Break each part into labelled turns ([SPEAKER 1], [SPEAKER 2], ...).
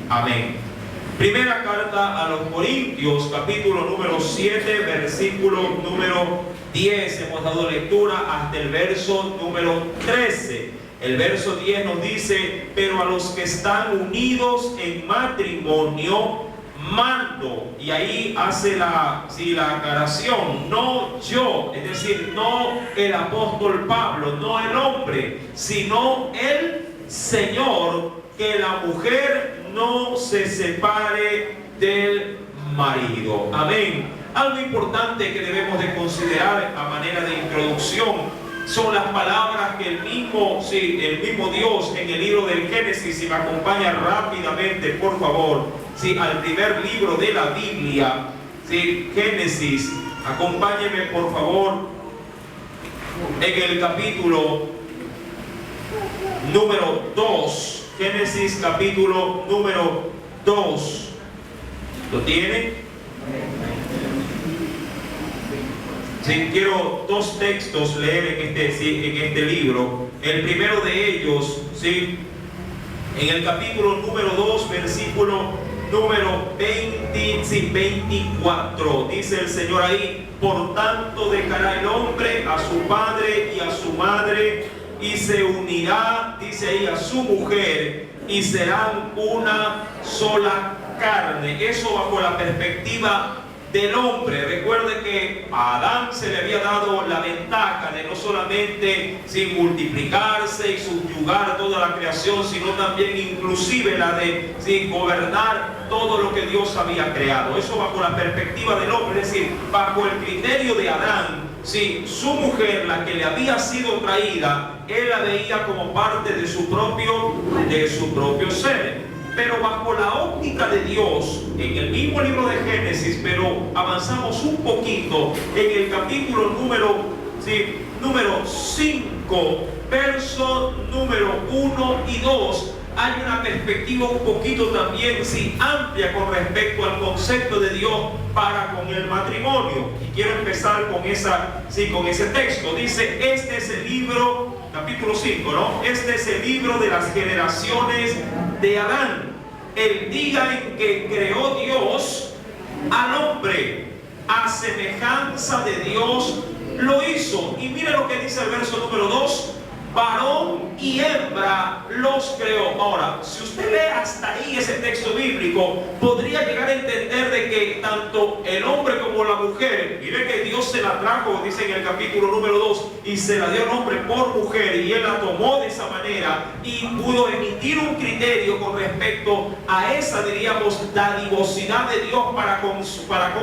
[SPEAKER 1] Amén. Primera carta a los Corintios, capítulo número 7, versículo número 10. Hemos dado lectura hasta el verso número 13. El verso 10 nos dice: pero a los que están unidos en matrimonio mando. Y ahí hace la aclaración: no yo, es decir, no el apóstol Pablo, no el hombre, sino el Señor, que la mujer no se separe del marido. Amén. Algo importante que debemos de considerar a manera de introducción son las palabras que el mismo Dios en el libro del Génesis, si me acompaña rápidamente, por favor, al primer libro de la Biblia, Génesis, acompáñeme por favor, en el capítulo número 2, Génesis capítulo número 2, ¿lo tiene? Quiero dos textos leer en este libro. El primero de ellos, en el capítulo número 2, versículo número 24, dice el Señor ahí: por tanto dejará el hombre a su padre y a su madre, y se unirá, dice ahí, a su mujer, y serán una sola carne. Eso bajo la perspectiva del hombre. Recuerde que a Adán se le había dado la ventaja de no solamente multiplicarse y subyugar toda la creación, sino también inclusive la de gobernar todo lo que Dios había creado. Eso bajo la perspectiva del hombre, es decir, bajo el criterio de Adán. Su mujer, la que le había sido traída, él la veía como parte de su propio ser. Pero bajo la óptica de Dios, en el mismo libro de Génesis, pero avanzamos un poquito, en el capítulo número 5, verso número 1 y 2, hay una perspectiva un poquito también amplia con respecto al concepto de Dios para con el matrimonio. Y quiero empezar con ese texto. Dice: este es el libro, capítulo 5, ¿no? Este es el libro de las generaciones de Adán, el día en que creó Dios al hombre, a semejanza de Dios lo hizo. Y mire lo que dice el verso número 2: varón y hembra los creó. Ahora, si usted lee hasta ahí ese texto bíblico, podría llegar a entender de que tanto el hombre como la mujer, mire que Dios se la trajo, dice en el capítulo número 2, y se la dio al hombre por mujer, y él la tomó de esa manera y pudo emitir un criterio con respecto a esa, diríamos, dadivosidad de Dios para con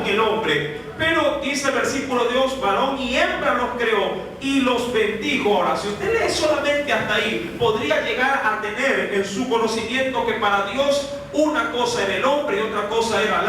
[SPEAKER 1] el hombre. Pero dice el versículo de Dios: varón y hembra los creó y los bendijo. Ahora, si usted lee solamente hasta ahí, podría llegar a tener en su conocimiento que para Dios una cosa era el hombre y otra cosa era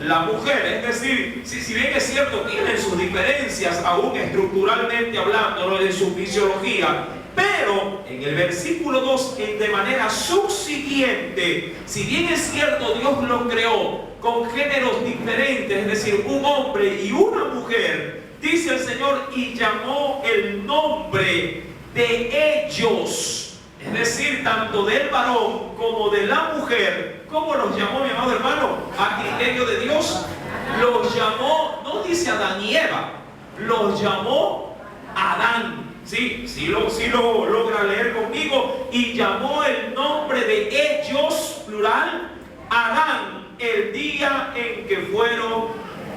[SPEAKER 1] la mujer. Es decir, si bien es cierto, tienen sus diferencias, aún estructuralmente hablando, de su fisiología, pero en el versículo 2, de manera subsiguiente, si bien es cierto, Dios los creó con géneros diferentes, es decir, un hombre y una mujer, dice el Señor: y llamó el nombre de ellos, es decir, tanto del varón como de la mujer. ¿Cómo los llamó, mi amado hermano? A criterio de Dios, los llamó, no dice Adán y Eva, los llamó Adán. Sí lo logra leer conmigo. Y llamó el nombre de ellos, plural, Adán, el día en que fueron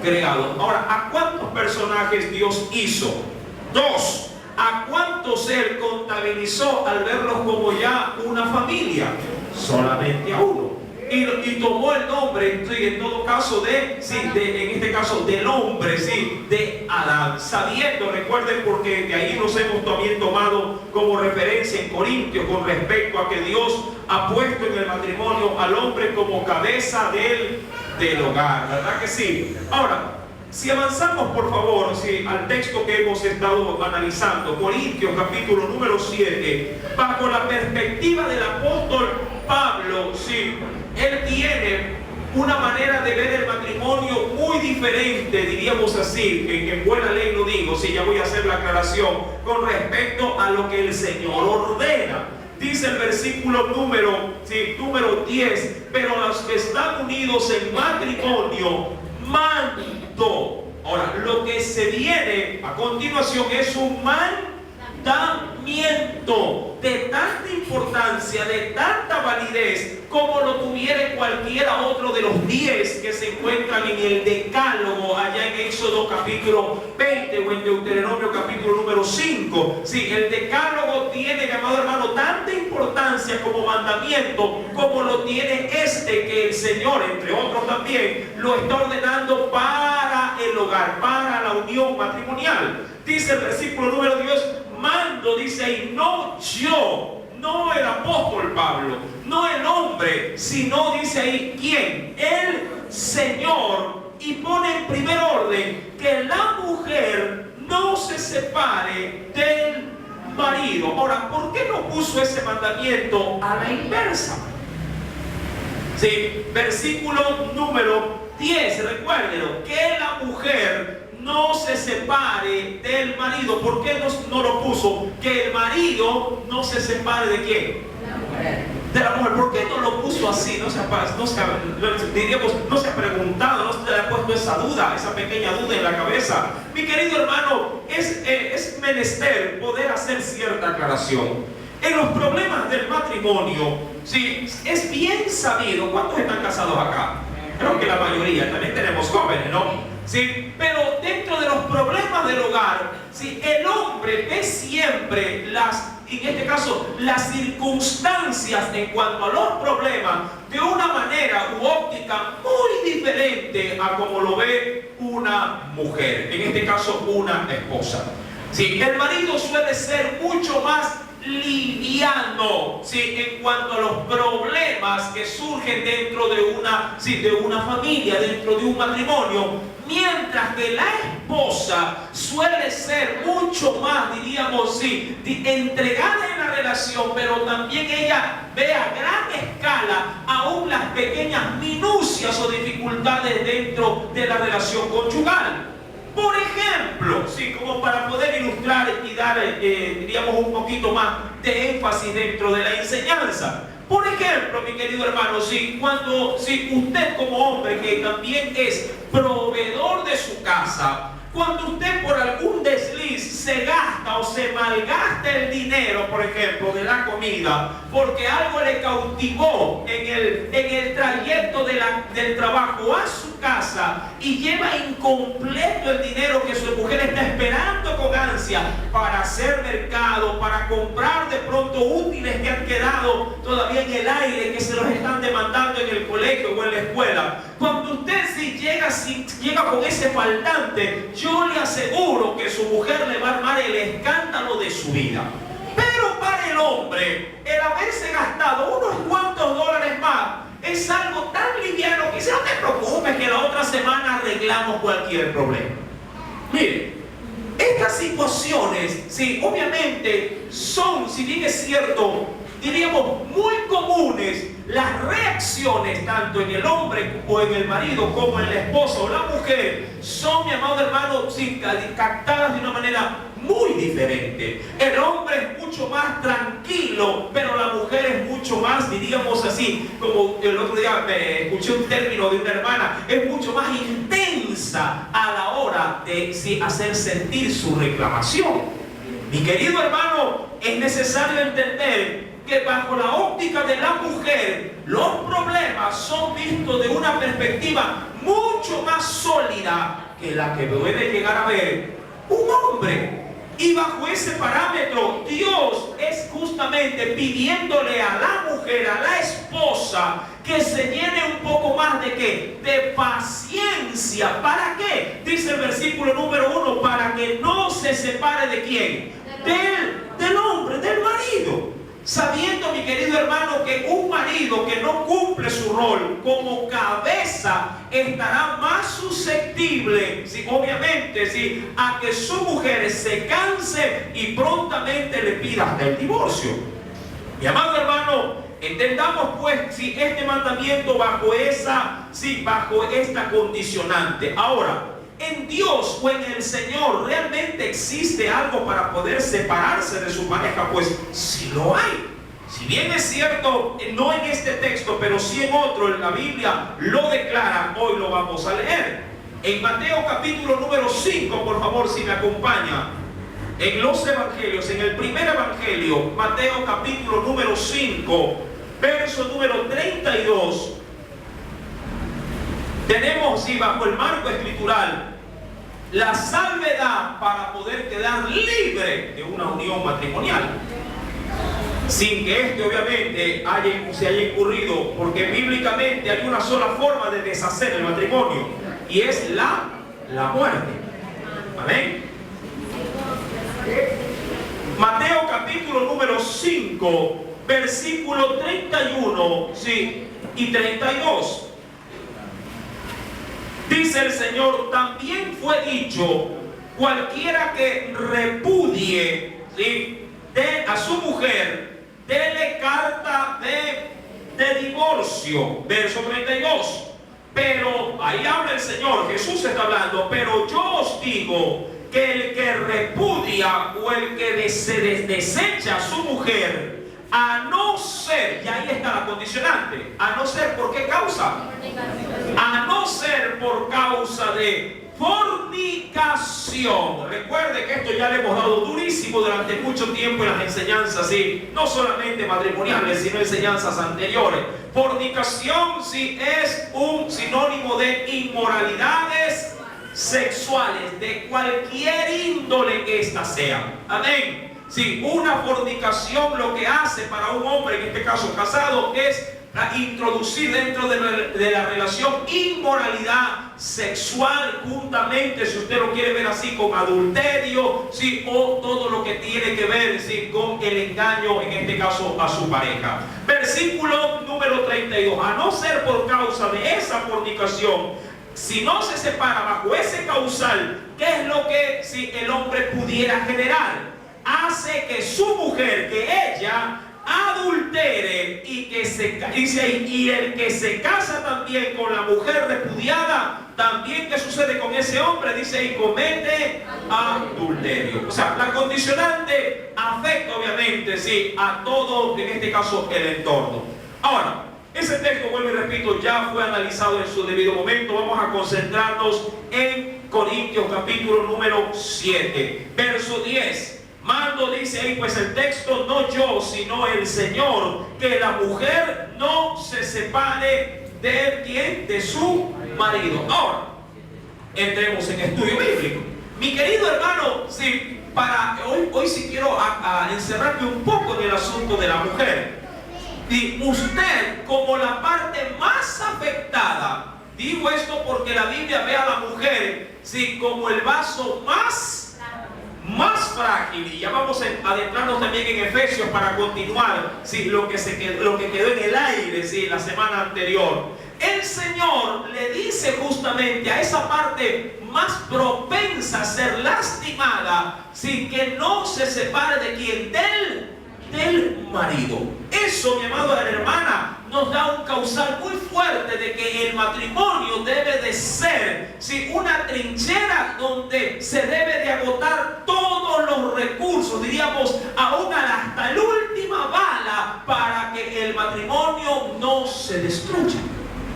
[SPEAKER 1] creados. Ahora, ¿a cuántos personajes Dios hizo? 2. ¿A cuántos Él contabilizó al verlos como ya una familia? Solamente a uno. Y tomó el nombre, en todo caso, en este caso, del hombre, de Adán. Sabiendo, recuerden, porque de ahí nos hemos también tomado como referencia en Corintios con respecto a que Dios ha puesto en el matrimonio al hombre como cabeza del hogar, ¿verdad que sí? Ahora, si avanzamos por favor al texto que hemos estado analizando, Corintios capítulo número 7, bajo la perspectiva del apóstol Pablo, él tiene una manera de ver el matrimonio muy diferente, diríamos así, que en buena ley lo digo, ya voy a hacer la aclaración, con respecto a lo que el Señor ordena. Dice el versículo número 10, pero los que están unidos en matrimonio, mando. Ahora, lo que se viene a continuación es un mandamiento de tanta importancia, de tanta validez, como lo tuviera cualquiera otro de los 10 que se encuentran en el Decálogo, allá en Éxodo capítulo 20 o en Deuteronomio capítulo número 5. Sí, el Decálogo tiene, amado hermano, tanta importancia como mandamiento, como lo tiene que el Señor, entre otros también, lo está ordenando para el hogar, para la unión matrimonial. Dice el versículo número 10, mando, dice ahí, no yo, no el apóstol Pablo, no el hombre, sino dice ahí, ¿quién? El Señor. Y pone en primer orden que la mujer no se separe del marido. Ahora, ¿por qué no puso ese mandamiento a la inversa? Sí, versículo número 10, recuérdenlo, que la mujer no se separe del marido. ¿Por qué no lo puso? Que el marido no se separe ¿de quién? De la mujer. ¿Por qué no lo puso así? No se ha preguntado, no se le ha puesto esa duda, esa pequeña duda en la cabeza. Mi querido hermano, es menester poder hacer cierta aclaración. En los problemas del matrimonio, sí, es bien sabido. ¿Cuántos están casados acá? Creo que la mayoría. También tenemos jóvenes, ¿no? Sí, pero dentro de los problemas del hogar, sí, el hombre ve siempre en este caso, las circunstancias en cuanto a los problemas de una manera u óptica muy diferente a como lo ve una mujer, en este caso una esposa. Sí, el marido suele ser mucho más liviano, ¿sí?, en cuanto a los problemas que surgen dentro de una familia, dentro de un matrimonio, mientras que la esposa suele ser mucho más, diríamos, sí, entregada en la relación, pero también ella ve a gran escala aún las pequeñas minucias o dificultades dentro de la relación conyugal. Por ejemplo, sí, como para poder ilustrar y dar, diríamos, un poquito más de énfasis dentro de la enseñanza. Por ejemplo, mi querido hermano, cuando usted como hombre que también es proveedor de su casa, cuando usted por algún desliz se gasta o se malgasta el dinero, por ejemplo, de la comida, porque algo le cautivó en el trayecto del trabajo a su casa y lleva incompleto el dinero que su mujer está esperando con ansia para hacer mercado, para comprar de pronto útiles que han quedado todavía en el aire, que se los están demandando en el colegio o en la escuela. Cuando usted llega con ese faltante, yo le aseguro que su mujer le va a armar el escándalo de su vida. Pero para el hombre, el haberse gastado unos cuantos dólares más es algo tan liviano que no te preocupes que la otra semana arreglamos cualquier problema. Mire, estas situaciones, sí, obviamente son, si bien es cierto, diríamos muy comunes, las reacciones tanto en el hombre o en el marido como en la esposa o la mujer son, mi amado hermano, captadas de una manera muy diferente. El hombre es mucho más tranquilo, pero la mujer es mucho más, diríamos así, como el otro día escuché un término de una hermana, es mucho más intensa a la hora de hacer sentir su reclamación. Mi querido hermano, es necesario entender que bajo la óptica de la mujer, los problemas son vistos de una perspectiva mucho más sólida que la que puede llegar a ver un hombre. Y bajo ese parámetro, Dios es justamente pidiéndole a la mujer, a la esposa, que se llene un poco más de ¿qué? De paciencia. ¿Para qué? Dice el versículo número 1, para que no se separe ¿de quién? Del hombre, del marido. Sabiendo, mi querido hermano, que un marido que no cumple su rol como cabeza estará más susceptible, obviamente, a que su mujer se canse y prontamente le pida hasta el divorcio. Mi amado hermano, entendamos pues este mandamiento bajo esta condicionante. Ahora, ¿en Dios o en el Señor realmente existe algo para poder separarse de su pareja? Pues sí lo hay. Si bien es cierto, no en este texto, pero sí en otro, la Biblia lo declara, hoy lo vamos a leer. En Mateo capítulo número 5, por favor, si me acompaña, en los evangelios, en el primer evangelio, Mateo capítulo número 5, verso número 32, tenemos, y bajo el marco escritural, la salvedad para poder quedar libre de una unión matrimonial, sin que obviamente se haya incurrido, porque bíblicamente hay una sola forma de deshacer el matrimonio, y es la muerte. Amén. Mateo capítulo número 5, versículo 31 y 32. Dice el Señor: también fue dicho, cualquiera que repudie a su mujer, dele carta de divorcio. Verso 32. Pero ahí habla el Señor, Jesús está hablando: pero yo os digo que el que repudia o el que desecha a su mujer, a no ser, y ahí está la condicionante, a no ser, ¿por qué causa? A no ser por causa de fornicación. Recuerde que esto ya le hemos dado durísimo durante mucho tiempo en las enseñanzas, no solamente matrimoniales, sino enseñanzas anteriores. Fornicación es un sinónimo de inmoralidades sexuales, de cualquier índole que ésta sea. Amén. Una fornicación lo que hace para un hombre, en este caso casado, es introducir dentro de la relación inmoralidad sexual, juntamente, si usted lo quiere ver así, con adulterio, o todo lo que tiene que ver con el engaño, en este caso a su pareja. Versículo número 32. A no ser por causa de esa fornicación, si no se separa bajo ese causal, ¿qué es lo que el hombre pudiera generar? Hace que su mujer, que ella adultere, y el que se casa también con la mujer repudiada, también ¿qué sucede con ese hombre? Dice: y comete adulterio. O sea, la condicionante afecta obviamente a todo, en este caso, el entorno. Ahora, ese texto, vuelvo y repito, ya fue analizado en su debido momento. Vamos a concentrarnos en Corintios capítulo número 7, verso 10. Mando, dice ahí pues el texto: no yo, sino el Señor, que la mujer no se separe de ¿quién? De su marido. Ahora, entremos en estudio bíblico. Mi querido hermano, para hoy sí quiero encerrarme un poco en el asunto de la mujer. Y usted, como la parte más afectada, digo esto porque la Biblia ve a la mujer como el vaso más frágil, y ya vamos a adentrarnos también en Efesios para continuar lo que quedó en el aire la semana anterior. El Señor le dice justamente a esa parte más propensa a ser lastimada, que no se separe de quién, del marido. Eso, mi amado hermana, nos da un causal muy fuerte de que el matrimonio debe de ser una trinchera donde se debe de agotar todos los recursos, diríamos, aún hasta la última bala, para que el matrimonio no se destruya.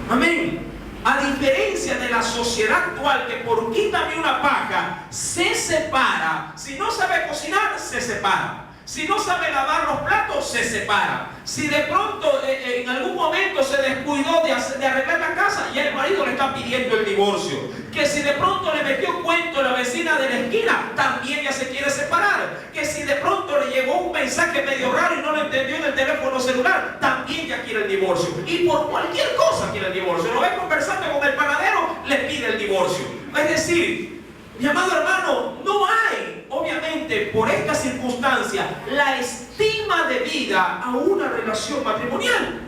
[SPEAKER 1] Amén. A diferencia de la sociedad actual, que por quítame una paja se separa. Si no sabe cocinar, se separa. Si no sabe lavar los platos, se separa. Si de pronto en algún momento se descuidó de arreglar la casa, ya el marido le está pidiendo el divorcio. Que si de pronto le metió cuento a la vecina de la esquina, también ya se quiere separar. Que si de pronto le llegó un mensaje medio raro y no lo entendió en el teléfono celular, también ya quiere el divorcio. Y por cualquier cosa quiere el divorcio. Lo ve conversando con el panadero, le pide el divorcio. Es decir, mi amado hermano, no hay, obviamente, por esta circunstancia, la estima de vida a una relación matrimonial.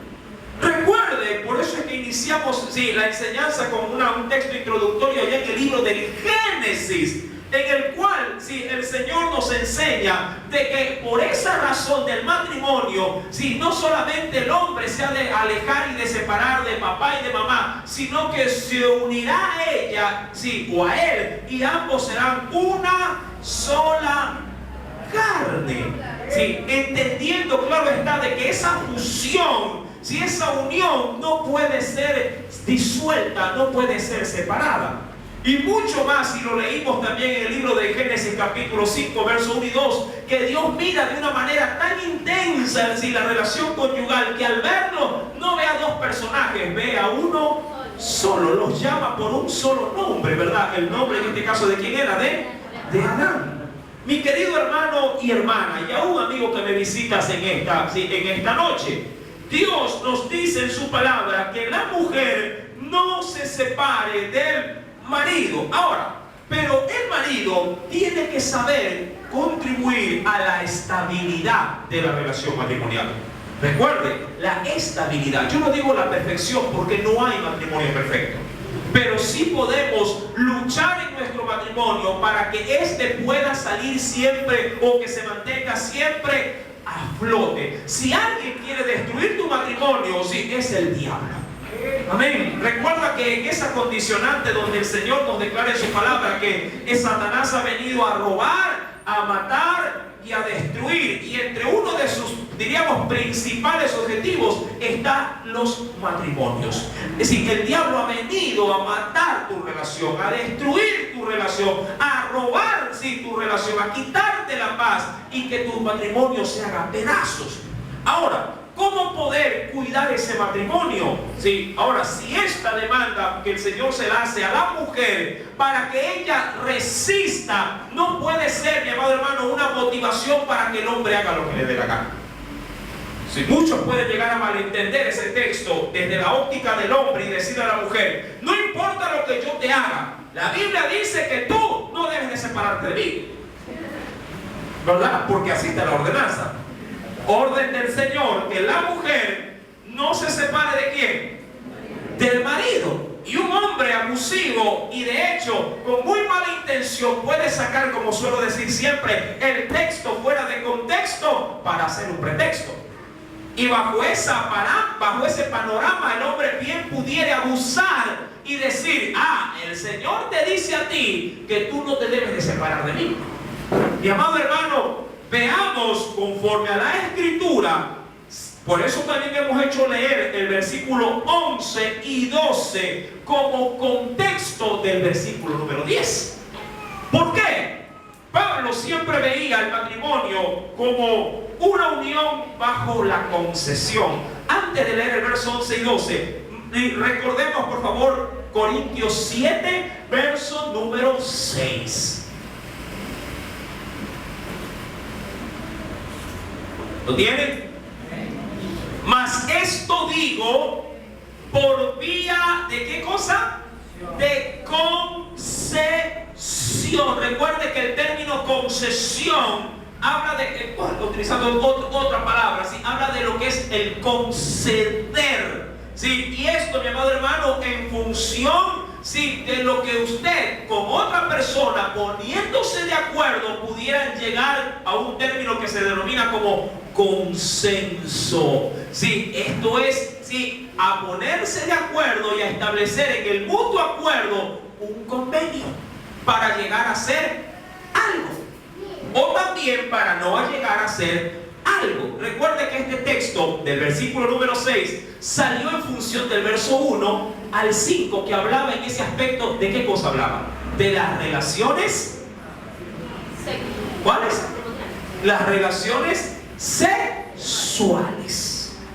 [SPEAKER 1] Recuerde, por eso es que iniciamos la enseñanza con un texto introductorio allá en el libro del Génesis, en el cual el Señor nos enseña de que por esa razón del matrimonio, no solamente el hombre se ha de alejar y de separar de papá y de mamá, sino que se unirá a ella o a él, y ambos serán una sola carne. Sí, entendiendo, claro está, de que esa fusión, si esa unión no puede ser disuelta, no puede ser separada. Y mucho más si lo leímos también en el libro de Génesis capítulo 5, verso 1 y 2, que Dios mira de una manera tan intensa en la relación conyugal, que al verlo no ve a dos personajes, ve a uno solo, los llama por un solo nombre, ¿verdad? El nombre en este caso de quién era, de Adán. Mi querido hermano y hermana, y aún amigo que me visitas en esta noche, Dios nos dice en su palabra que la mujer no se separe del marido. Ahora, pero el marido tiene que saber contribuir a la estabilidad de la relación matrimonial. Recuerde, la estabilidad. Yo no digo la perfección porque no hay matrimonio perfecto, pero sí podemos luchar en nuestro matrimonio para que éste pueda salir siempre, o que se mantenga siempre a flote. Si alguien quiere destruir tu matrimonio, sí, es el diablo. Amén. Recuerda que en esa condicionante donde el Señor nos declara en su palabra que Satanás ha venido a robar, a matar y a destruir, y entre uno de sus, diríamos, principales objetivos está los matrimonios. Es decir, que el diablo ha venido a matar tu relación, a destruir tu relación, a robar, sí, tu relación, a quitarte la paz y que tu matrimonio se haga pedazos. Ahora, ¿cómo poder cuidar ese matrimonio? Sí, ahora, si esta demanda que el Señor se la hace a la mujer para que ella resista, no puede ser, mi amado hermano, una motivación para que el hombre haga lo que le dé la gana. Si muchos pueden llegar a malentender ese texto desde la óptica del hombre y decirle a la mujer: no importa lo que yo te haga, la Biblia dice que tú no debes de separarte de mí, ¿verdad? Porque así está la ordenanza. Orden del Señor, que la mujer no se separe ¿de quién? Del marido. Y un hombre abusivo y de hecho con muy mala intención puede sacar, como suelo decir siempre, el texto fuera de contexto para hacer un pretexto. Y bajo ese panorama el hombre bien pudiera abusar y decir: ah, el Señor te dice a ti que tú no te debes de separar de mí. Mi amado hermano, veamos conforme a la Escritura. Por eso también hemos hecho leer el versículo 11 y 12 como contexto del versículo número 10. ¿Por qué? Pablo siempre veía el matrimonio como una unión bajo la concesión. Antes de leer el verso 11 y 12, recordemos por favor Corintios 7, verso número 6. ¿Lo tienen? Mas esto digo por vía de ¿qué cosa? De concesión. Recuerde que el término concesión habla de, utilizando otra palabra, ¿sí? Habla de lo que es el conceder, ¿sí? Y esto, mi amado hermano, en función, sí, de lo que usted con otra persona, poniéndose de acuerdo, pudieran llegar a un término que se denomina como consenso. Sí, esto es, sí, a ponerse de acuerdo y a establecer en el mutuo acuerdo un convenio para llegar a ser algo, o también para no llegar a ser algo. Recuerde que este texto del versículo número 6 salió en función del verso 1 al 5, que hablaba en ese aspecto. ¿De qué cosa hablaba? De las relaciones. ¿Cuáles? Las relaciones sexuales.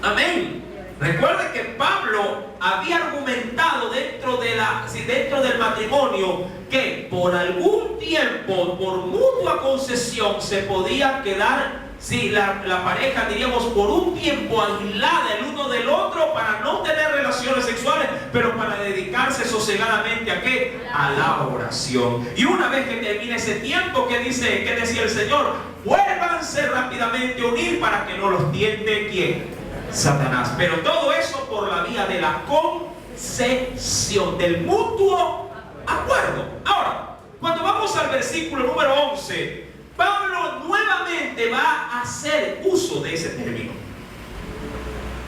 [SPEAKER 1] Amén. Recuerde que Pablo había argumentado dentro del matrimonio que por algún tiempo, por mutua concesión, se podía quedar, sí, la pareja, diríamos, por un tiempo aislada el uno del otro para no tener relaciones sexuales, pero para dedicarse sosegadamente ¿a qué? A la oración. Y una vez que termine ese tiempo, ¿qué decía el Señor? Vuélvanse rápidamente a unir para que no los tiente ¿quién? Satanás. Pero todo eso por la vía de la concesión, del mutuo acuerdo. Ahora, cuando vamos al versículo número 11, Pablo nuevamente va a hacer uso de ese término,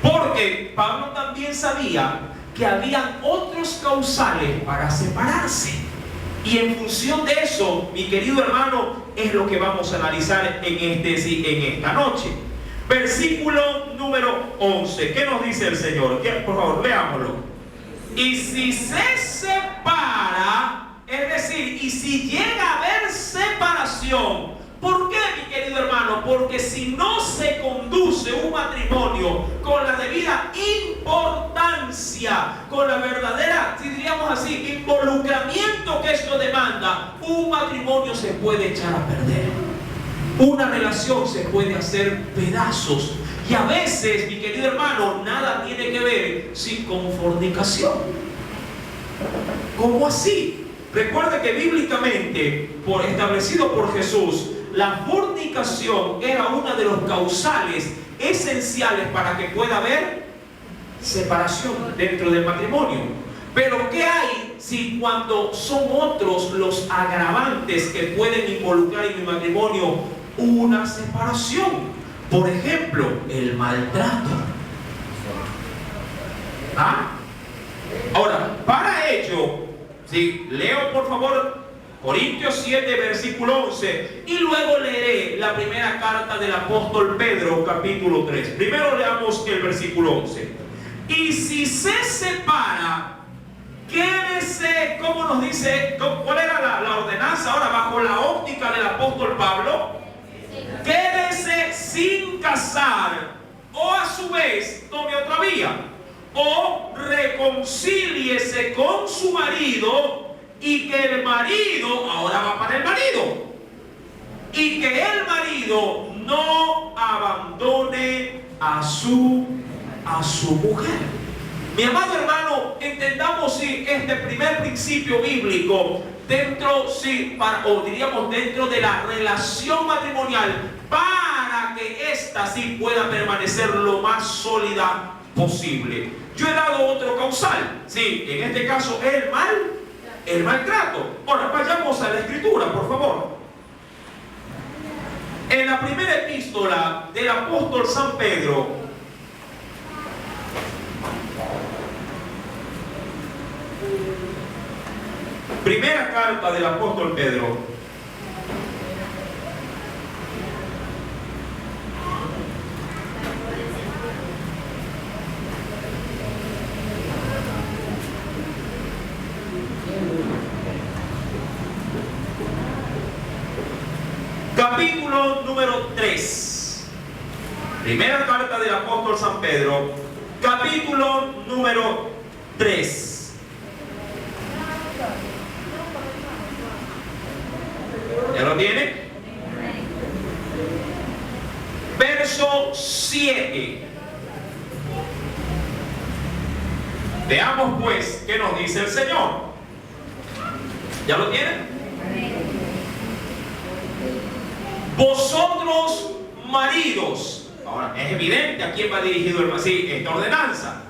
[SPEAKER 1] porque Pablo también sabía que habían otros causales para separarse. Y en función de eso, mi querido hermano, es lo que vamos a analizar en esta noche. Versículo número 11. ¿Qué nos dice el Señor? Por favor, leámoslo. Y si se separa, es decir, y si llega a haber separación, ¿por qué, mi querido hermano? Porque si no se conduce un matrimonio con la debida importancia, con la verdadera, si diríamos así, involucramiento que esto demanda, un matrimonio se puede echar a perder. Una relación se puede hacer pedazos. Y a veces, mi querido hermano, nada tiene que ver sin con fornicación. ¿Cómo así? Recuerde que bíblicamente, establecido por Jesús, la fornicación era una de los causales esenciales para que pueda haber separación dentro del matrimonio. Pero ¿qué hay si cuando son otros los agravantes que pueden involucrar en mi matrimonio una separación? Por ejemplo, el maltrato. Ahora, para ello, ¿sí? Leo por favor Corintios 7, versículo 11, y luego leeré la primera carta del apóstol Pedro, capítulo 3. Primero leamos el versículo 11. Y si se separa, quédese, ¿cómo nos dice? ¿Cuál era la ordenanza ahora bajo la óptica del apóstol Pablo? Quédese sin casar, o a su vez tome otra vía, o reconcíliese con su marido, y que el marido, ahora va para el marido, y que el marido no abandone a su mujer. Mi amado hermano, entendamos este primer principio bíblico dentro de la relación matrimonial, para que ésta sí pueda permanecer lo más sólida posible. Yo he dado otro causal, sí, en este caso el maltrato. Ahora vayamos a la escritura, por favor. En la primera epístola del apóstol San Pedro, primera carta del apóstol Pedro, capítulo número 3. Primera carta del apóstol San Pedro, capítulo número 3. ¿Ya lo tiene? Verso 7. Veamos pues qué nos dice el Señor. ¿Ya lo tiene? Vosotros maridos, ahora es evidente a quién va dirigido esta ordenanza.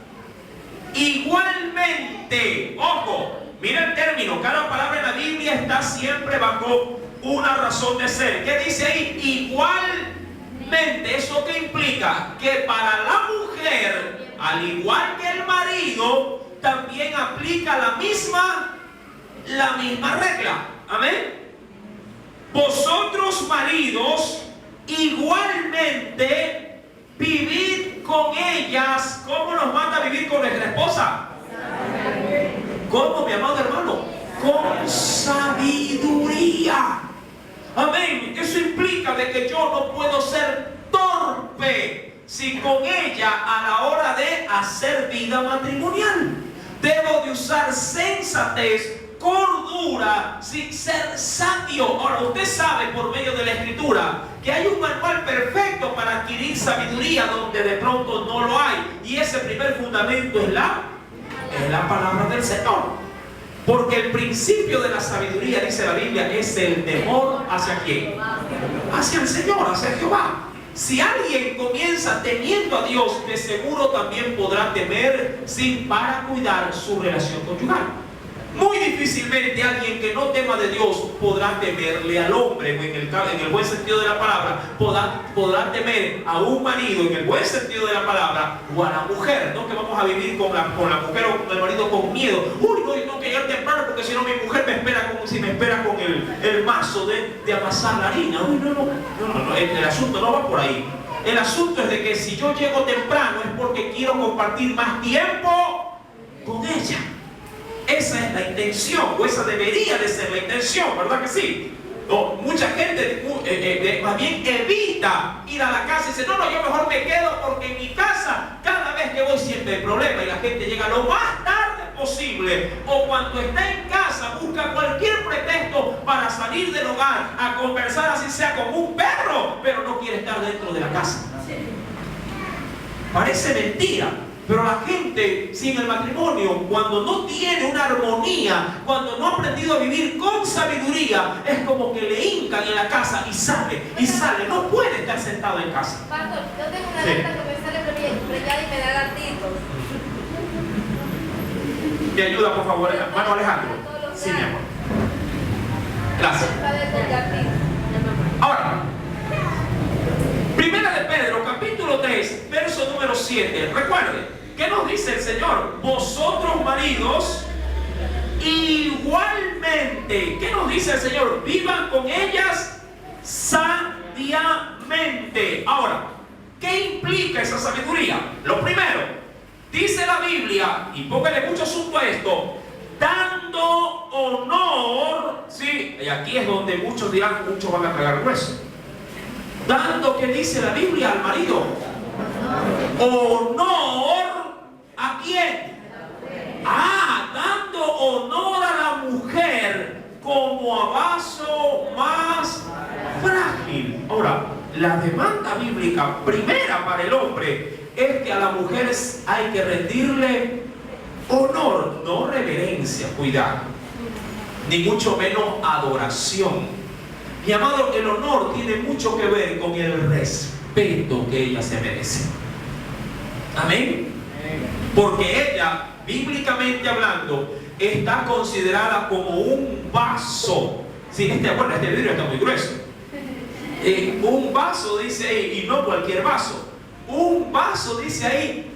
[SPEAKER 1] Igualmente, ojo, mira el término, cada palabra en la Biblia está siempre bajo una razón de ser. ¿Qué dice ahí? Igualmente. ¿Eso qué implica? Que para la mujer, al igual que el marido, también aplica la misma regla. Amén. Vosotros maridos, igualmente, vivid con ellas. ¿Cómo nos manda a vivir con nuestra esposa? ¿Cómo, mi amado hermano? Con sabiduría. Amén. Eso implica de que yo no puedo ser torpe si con ella a la hora de hacer vida matrimonial. Debo de usar sensatez, cordura, sin ser sabio. Ahora, usted sabe por medio de la escritura que hay un manual perfecto para adquirir sabiduría donde de pronto no lo hay. Y ese primer fundamento es la palabra del Señor. Porque el principio de la sabiduría, dice la Biblia, es el temor ¿hacia quién? Hacia el Señor, hacia Jehová. Si alguien comienza temiendo a Dios, de seguro también podrá temer para cuidar su relación conyugal. Muy difícilmente alguien que no tema de Dios podrá temerle al hombre, en el buen sentido de la palabra, podrá temer a un marido, en el buen sentido de la palabra, o a la mujer, no que vamos a vivir con la mujer o con el marido con miedo. Uy, no, yo tengo que llegar temprano porque si no mi mujer me espera como si me espera con el mazo de amasar la harina. Uy, no, el asunto no va por ahí. El asunto es de que si yo llego temprano es porque quiero compartir más tiempo con ella. Esa es la intención, o esa debería de ser la intención, ¿verdad que sí? No, mucha gente más bien evita ir a la casa y dice, no, yo mejor me quedo porque en mi casa cada vez que voy siempre hay problema, y la gente llega lo más tarde posible, o cuando está en casa busca cualquier pretexto para salir del hogar a conversar, así sea como un perro, pero no quiere estar dentro de la casa. Parece mentira. Pero la gente sin el matrimonio, cuando no tiene una armonía, cuando no ha aprendido a vivir con sabiduría, es como que le hincan en la casa y sale, no puede estar sentado en casa.
[SPEAKER 2] Pastor, yo tengo una lista que me sale preñada y me da gatitos.
[SPEAKER 1] ¿Me ayuda, por favor, hermano Alejandro? Sí, mi amor. Gracias. Ahora, Primera de Pedro, capítulo 3, verso número 7. Recuerde, ¿qué nos dice el Señor? Vosotros maridos, igualmente. ¿Qué nos dice el Señor? Vivan con ellas sabiamente. Ahora, ¿qué implica esa sabiduría? Lo primero, dice la Biblia, y póngale mucho asunto a esto, dando honor, ¿sí? Y aquí es donde muchos dirán, muchos van a tragar grueso. Dando, ¿qué dice la Biblia al marido? Honor, ¿a quién? Dando honor a la mujer como a vaso más frágil. Ahora, la demanda bíblica primera para el hombre es que a las mujeres hay que rendirle honor, no reverencia, cuidado, ni mucho menos adoración. Mi amado, el honor tiene mucho que ver con el respeto que ella se merece. Amén. Porque ella, bíblicamente hablando, está considerada como un vaso. Sí, este vidrio está muy grueso. Un vaso, dice ahí, y no cualquier vaso. Un vaso, dice ahí,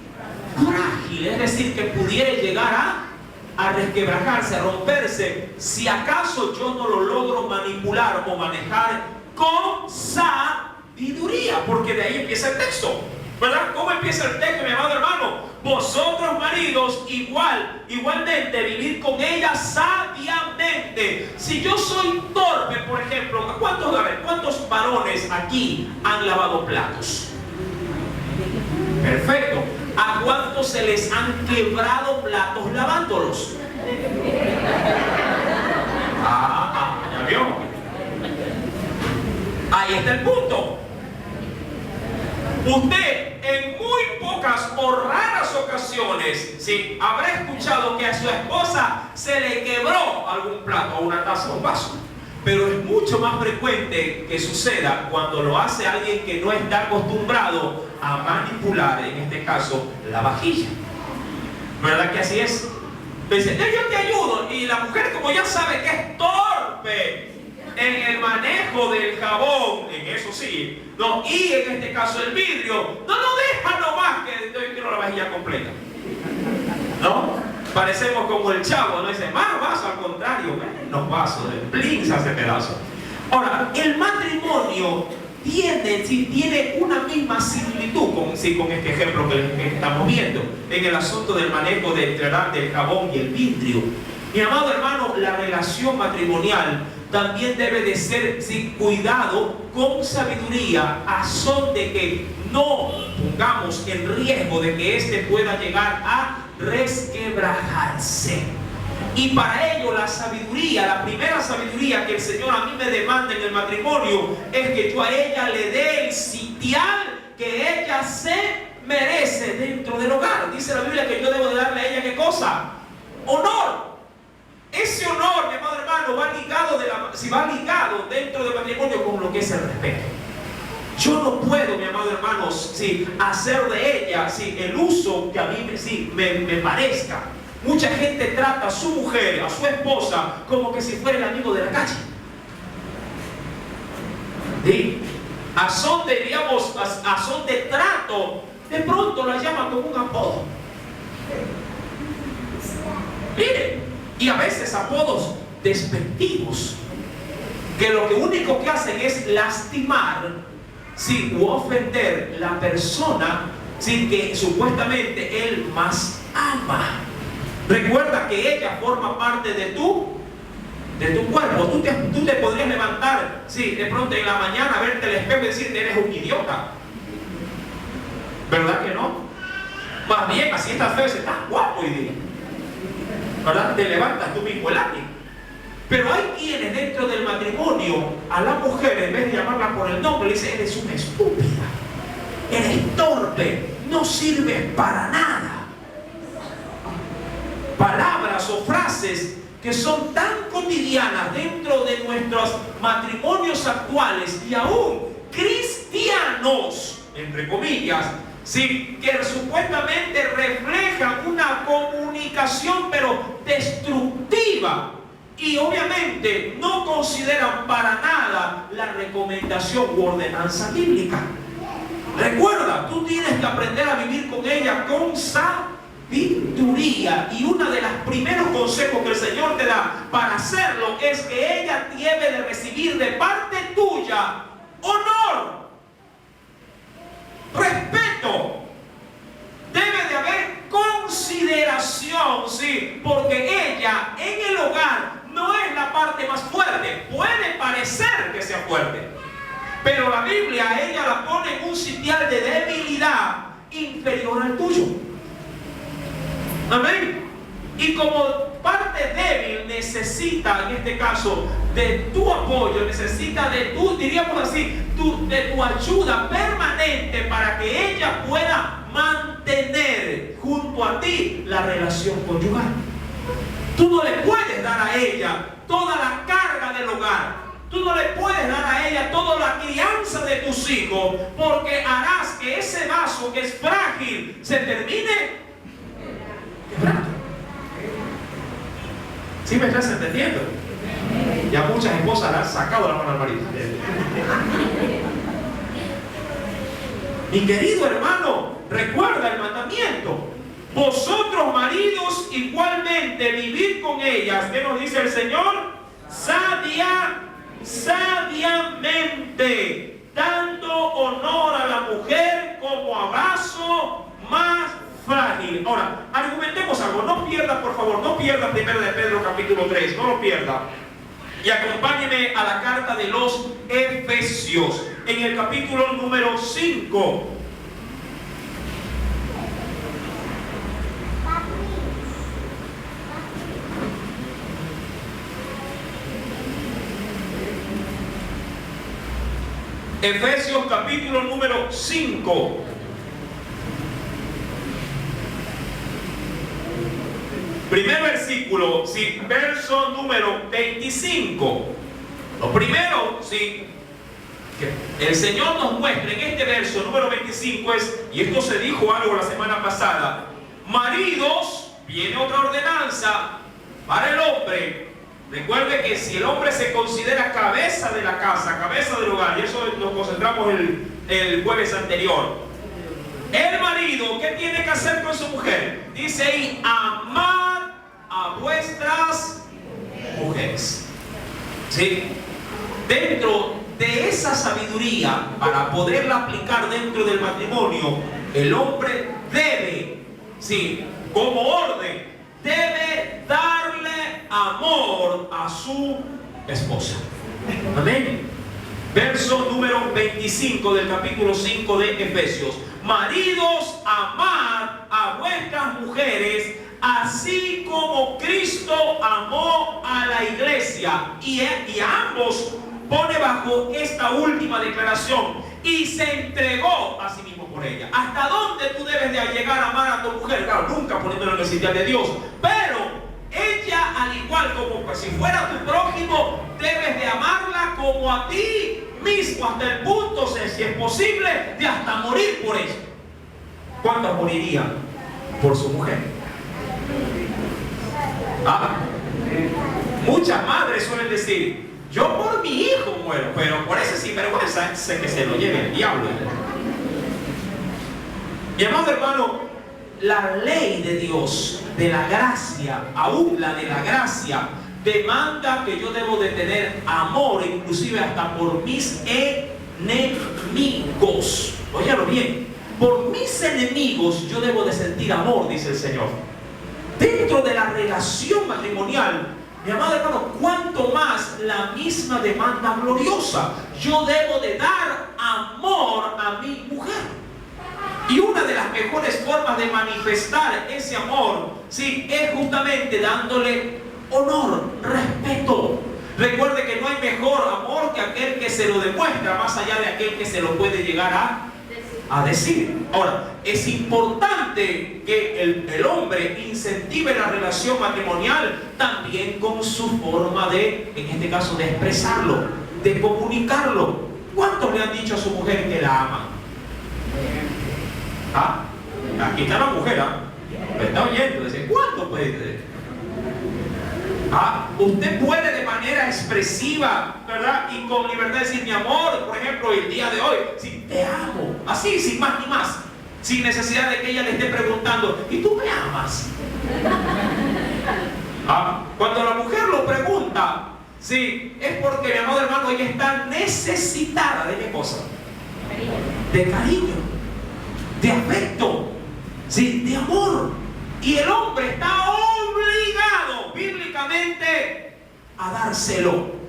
[SPEAKER 1] frágil, es decir, que pudiera llegar a resquebrajarse, a romperse, si acaso yo no lo logro manipular o manejar con sabiduría, porque de ahí empieza el texto, ¿verdad? ¿Cómo empieza el texto, mi amado hermano? Vosotros maridos igualmente vivir con ella sabiamente. Si yo soy torpe, por ejemplo, ¿cuántos varones aquí han lavado platos? Perfecto. ¿A cuántos se les han quebrado platos lavándolos? ¿Ya vio? Ahí está el punto. Usted en muy pocas o raras ocasiones, sí, habrá escuchado que a su esposa se le quebró algún plato, o una taza o un vaso. Pero es mucho más frecuente que suceda cuando lo hace alguien que no está acostumbrado a manipular, en este caso, la vajilla. ¿Verdad que así es? Dice, yo te ayudo. Y la mujer, como ya sabe que es torpe en el manejo del jabón, en eso sí, no, y en este caso el vidrio, no deja nomás que yo quiero la vajilla completa. ¿No? Parecemos como el chavo, no dice, más vaso, al contrario, menos vasos, se hace pedazo. Ahora, el matrimonio tiene una misma similitud con este ejemplo que estamos viendo en el asunto del manejo del jabón y el vidrio. Mi amado hermano, la relación matrimonial también debe de ser sin cuidado, con sabiduría, a son de que no pongamos en riesgo de que éste pueda llegar a resquebrajarse. Y para ello la sabiduría, la primera sabiduría que el Señor a mí me demanda en el matrimonio, es que yo a ella le dé el sitial que ella se merece dentro del hogar. Dice la Biblia que yo debo de darle a ella, ¿qué cosa? Honor. Ese honor, mi amado hermano, va ligado dentro del matrimonio con lo que es el respeto. Yo no puedo, mi amado hermano, hacer de ella el uso que a mí me parezca. Mucha gente trata a su mujer, a su esposa, como que si fuera el amigo de la calle. ¿Sí? A son de, digamos, a son de trato, de pronto la llaman con un apodo. Miren, y a veces apodos despectivos, que lo único que hacen es lastimar, sí, o ofender la persona, sí, que supuestamente él más ama. Recuerda que ella forma parte de tu cuerpo. Tú te podrías levantar, sí, de pronto en la mañana, verte al espejo y decirte, eres un idiota. ¿Verdad que no? Más bien, así estás feo, estás guapo hoy día. ¿Verdad? Te levantas tú mismo el ánimo. Pero hay quienes dentro del matrimonio a la mujer, en vez de llamarla por el nombre, le dicen, eres una estúpida, eres torpe, no sirves para nada. Palabras o frases que son tan cotidianas dentro de nuestros matrimonios actuales y aún cristianos, entre comillas, sí, que supuestamente reflejan una comunicación pero destructiva y obviamente no consideran para nada la recomendación u ordenanza bíblica. Recuerda, tú tienes que aprender a vivir con ella con sabiduría, y uno de los primeros consejos que el Señor te da para hacerlo es que ella debe de recibir de parte tuya honor, respeto, debe de haber consideración, sí, porque ella en el hogar no es la parte más fuerte. Puede parecer que sea fuerte, pero la Biblia a ella la pone en un sitial de debilidad inferior al tuyo. Amén. Y como parte débil necesita, en este caso, de tu apoyo, necesita de tu, diríamos así, de tu ayuda permanente para que ella pueda mantener junto a ti la relación conyugal. Tú no le puedes dar a ella toda la carga del hogar. Tú no le puedes dar a ella toda la crianza de tus hijos, porque harás que ese vaso que es frágil se termine quebrando. ¿Sí me estás entendiendo? Ya muchas esposas le han sacado la mano al marido. Mi querido hermano, recuerda el mandamiento. Vosotros maridos igualmente vivid con ellas. ¿Qué nos dice el Señor? Sabiamente, dando honor a la mujer como abrazo más frágil. Ahora, argumentemos algo. No pierda, por favor, no pierda 1 de Pedro capítulo 3, no lo pierda. Y acompáñeme a la carta de los Efesios, en el capítulo número 5. Efesios capítulo número 5. Primer versículo, sí, verso número 25. Lo primero, sí, que el Señor nos muestra en este verso número 25 es, y esto se dijo algo la semana pasada, maridos, viene otra ordenanza para el hombre. Recuerde que si el hombre se considera cabeza de la casa, cabeza del hogar, y eso nos concentramos el jueves anterior, el marido, ¿qué tiene que hacer con su mujer? Dice ahí, amad a vuestras mujeres. ¿Sí? Dentro de esa sabiduría, para poderla aplicar dentro del matrimonio, el hombre debe, sí, como orden, debe darle amor a su esposa. Amén. Verso número 25 del capítulo 5 de Efesios. Maridos, amad a vuestras mujeres, así como Cristo amó a la iglesia. Y ambos pone bajo esta última declaración, y se entregó a sí mismo por ella. ¿Hasta dónde tú debes de llegar a amar a tu mujer? Claro, nunca poniéndolo en el sitial de Dios, pero ella, al igual como pues, si fuera tu prójimo, debes de amarla como a ti mismo, hasta el punto, si es posible, de hasta morir por ella. ¿Cuántos morirían por su mujer? ¿Ah? Muchas madres suelen decir, yo por mi hijo muero, pero por ese sinvergüenza sé que se lo lleve el diablo. Mi amado hermano, la ley de Dios, de la gracia, aún la de la gracia, demanda que yo debo de tener amor, inclusive hasta por mis enemigos. Óyalo bien, por mis enemigos yo debo de sentir amor, dice el Señor. Dentro de la relación matrimonial, mi amado hermano, cuanto más la misma demanda gloriosa, yo debo de dar amor a mi mujer. Y una de las mejores formas de manifestar ese amor, sí, es justamente dándole honor, respeto. Recuerde que no hay mejor amor que aquel que se lo demuestra, más allá de aquel que se lo puede llegar a decir. Ahora, es importante que el hombre incentive la relación matrimonial también con su forma de, en este caso, de expresarlo, de comunicarlo. ¿Cuántos le han dicho a su mujer que la ama? ¿Ah? Aquí está la mujer, ¿ah? Me está oyendo, dice, ¿cuánto puede decir? ¿Ah? Usted puede de manera expresiva, ¿verdad? Y con libertad decir, mi amor, por ejemplo, el día de hoy, sí, te amo, así, sin más ni más, sin necesidad de que ella le esté preguntando, ¿y tú me amas? ¿Ah? Cuando la mujer lo pregunta, sí, es porque, mi amado hermano, ella está necesitada de qué cosa? De cariño, de afecto, sí, de amor. Y el hombre está obligado bíblicamente a dárselo.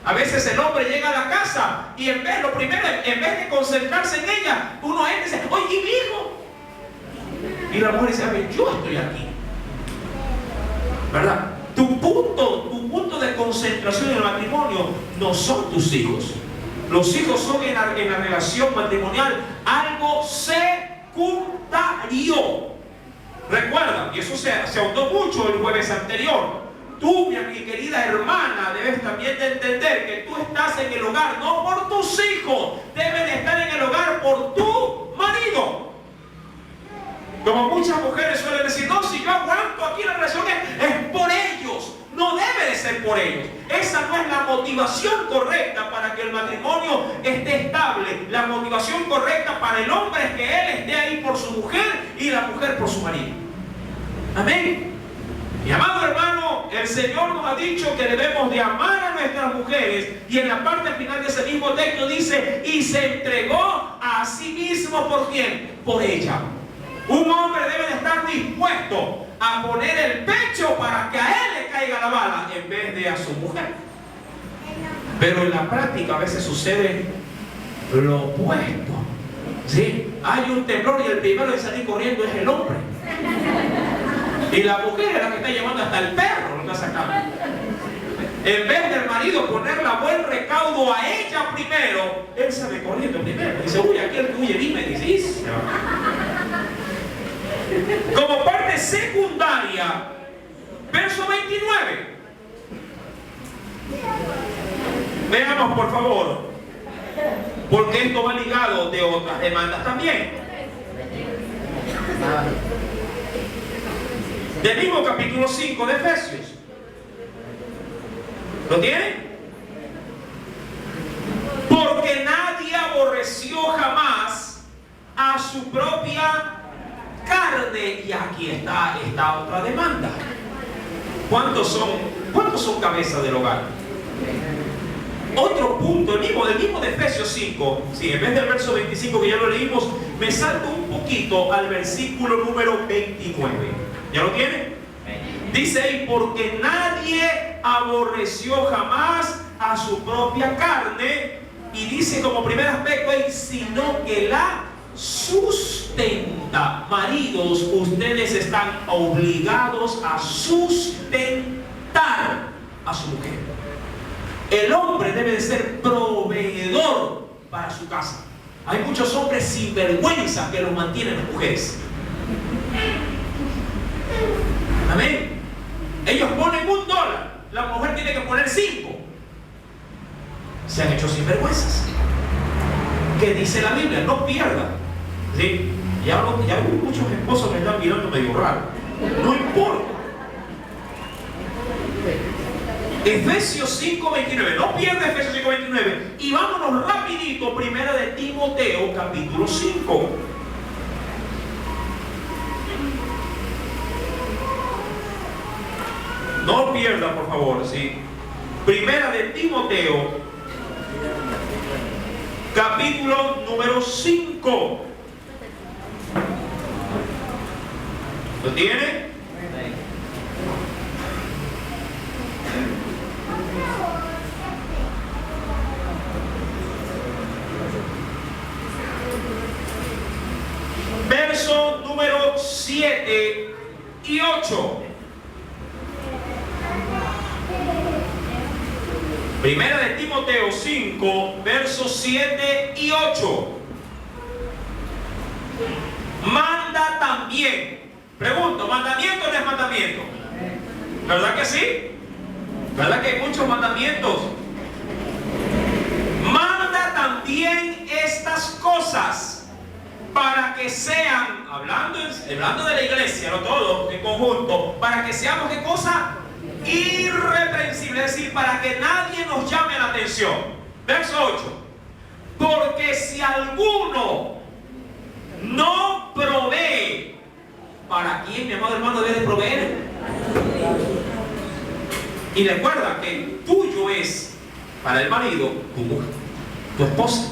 [SPEAKER 1] A veces el hombre llega a la casa y en vez de concentrarse en ella, uno entra y dice, oye, ¿y mi hijo? Y la mujer dice, a ver, yo estoy aquí, ¿verdad? Tu punto de concentración en el matrimonio no son tus hijos. Los hijos son en la relación matrimonial algo secundario. Recuerda, y eso se ahondó mucho el jueves anterior, tú, mi querida hermana, debes también de entender que tú estás en el hogar no por tus hijos, debes de estar en el hogar por tu marido. Como muchas mujeres suelen decir, no, si yo aguanto aquí la relación es por ellos. No debe de ser por ellos. Esa no es la motivación correcta para que el matrimonio esté estable. La motivación correcta para el hombre es que él esté ahí por su mujer y la mujer por su marido. Amén. Mi amado hermano, el Señor nos ha dicho que debemos de amar a nuestras mujeres, y en la parte final de ese mismo texto dice, y se entregó a sí mismo, ¿por quién? Por ella. Un hombre debe de estar dispuesto a poner el pecho para que a él le caiga la bala en vez de a su mujer. Pero en la práctica a veces sucede lo opuesto. ¿Sí? Hay un temblor y el primero en salir corriendo es el hombre. Y la mujer es la que está llevando hasta el perro, lo está sacando. En vez del marido ponerle a buen recaudo a ella primero, él sale corriendo primero. Dice, uy, aquel que huye, dime, dice, y se va. Como parte secundaria, verso 29. Veamos, por favor, porque esto va ligado de otras demandas también. Del mismo capítulo 5 de Efesios. ¿Lo tienen? Porque nadie aborreció jamás a su propia carne. Y aquí está esta otra demanda. ¿Cuántos son cabezas del hogar? Otro punto, del mismo de Efesios 5, sí, en vez del verso 25 que ya lo leímos, me salto un poquito al versículo número 29. ¿Ya lo tiene? Dice ahí, porque nadie aborreció jamás a su propia carne, y dice como primer aspecto ahí, sino que la sustenta. Maridos, ustedes están obligados a sustentar a su mujer. El hombre debe de ser proveedor para su casa. Hay muchos hombres sinvergüenza que los mantienen las mujeres. Amén. Ellos ponen $1, la mujer tiene que poner 5. Se han hecho sinvergüenzas. ¿Qué dice la Biblia? No pierda. ¿Sí? Ya muchos esposos me están mirando medio raro. No importa. Efesios 5:29. No pierda Efesios 5:29. Y vámonos rapidito, primera de Timoteo, capítulo 5. No pierda, por favor, ¿sí? Primera de Timoteo, capítulo número 5. ¿Lo tiene? Verso número 7 y 8. Primera de Timoteo 5, versos 7 y 8. Manda también. Pregunto, ¿mandamiento o no es mandamiento? ¿Verdad que sí? ¿Verdad que hay muchos mandamientos? Manda también estas cosas para que sean, hablando de la iglesia, no todos en conjunto, para que seamos, ¿qué cosa? Irreprensible, es decir, para que nadie nos llame la atención. Verso 8. Porque si alguno no provee, ¿para quién, mi amado hermano, debe de proveer? Y recuerda que tuyo es, para el marido, tu mujer, tu esposa.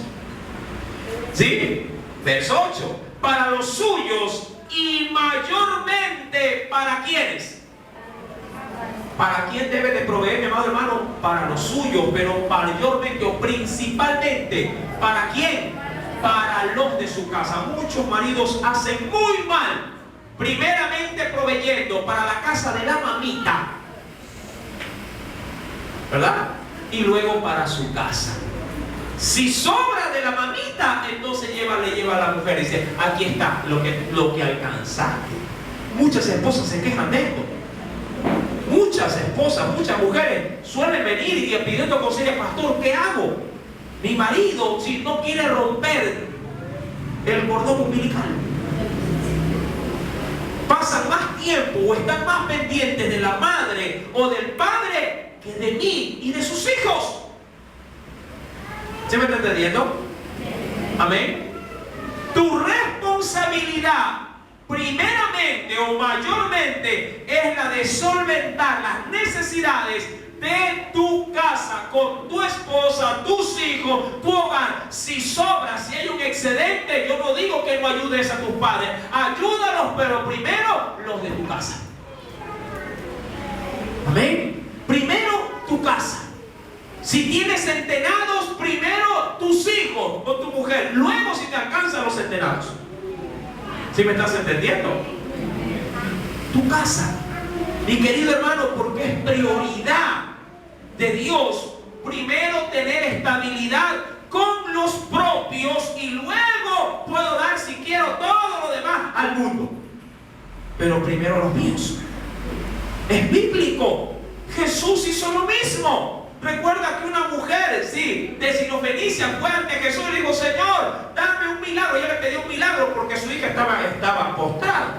[SPEAKER 1] ¿Sí? Verso 8. Para los suyos y mayormente, ¿para quiénes? ¿Para quién debe de proveer, mi amado hermano? Para los suyos, pero mayormente o principalmente, ¿para quién? Para los de su casa. Muchos maridos hacen muy mal, primeramente proveyendo para la casa de la mamita, ¿verdad? Y luego para su casa. Si sobra de la mamita, entonces le lleva a la mujer y dice, aquí está lo que alcanzaste. Muchas esposas se quejan de esto. Muchas esposas, muchas mujeres suelen venir y pidiendo consejo, pastor, ¿qué hago? Mi marido, si no quiere romper el cordón umbilical, pasan más tiempo o están más pendientes de la madre o del padre que de mí y de sus hijos. ¿Sí me está entendiendo? Amén. Tu responsabilidad, primeramente o mayormente, es la de solventar las necesidades de tu casa, con tu esposa, tus hijos, tu hogar. Si sobra, si hay un excedente, yo no digo que no ayudes a tus padres, ayúdalos, pero primero los de tu casa. Amén. Primero tu casa. Si tienes centenados, primero tus hijos o tu mujer, luego si te alcanzan los centenados. ¿Sí me estás entendiendo? Tu casa, mi querido hermano, porque es prioridad de Dios primero tener estabilidad con los propios y luego puedo dar, si quiero, todo lo demás al mundo. Pero primero los míos. Es bíblico. Jesús hizo lo mismo. Recuerda que una mujer, sí, de Sirofenicia fue ante Jesús y le dijo, Señor, dame un milagro. Ella le pidió un milagro porque su hija estaba postrada.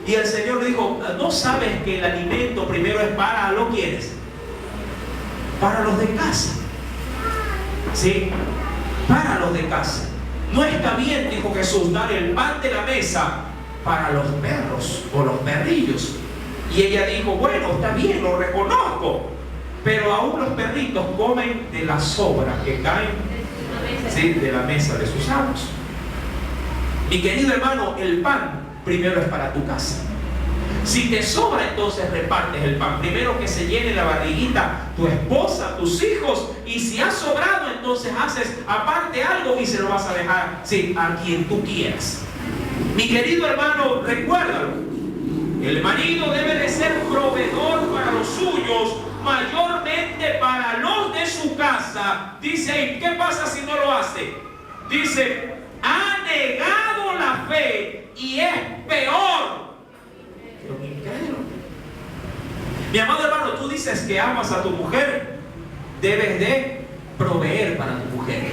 [SPEAKER 1] Y el Señor le dijo, ¿no sabes que el alimento primero es para los quienes? Para los de casa. ¿Sí? Para los de casa. No está bien, dijo Jesús, dar el pan de la mesa para los perros o los perrillos. Y ella dijo, bueno, está bien, lo reconozco. Pero aún los perritos comen de las sobras que caen, ¿sí?, de la mesa de sus amos. Mi querido hermano, el pan primero es para tu casa. Si te sobra, entonces repartes el pan. Primero que se llene la barriguita tu esposa, tus hijos. Y si ha sobrado, entonces haces aparte algo y se lo vas a dejar, sí, a quien tú quieras. Mi querido hermano, recuérdalo. El marido debe de ser proveedor para los suyos, mayormente para los de su casa. Dice ahí, ¿qué pasa si no lo hace? Dice, ha negado la fe y es peor que un incrédulo. Mi amado hermano, tú dices que amas a tu mujer, debes de proveer para tu mujer.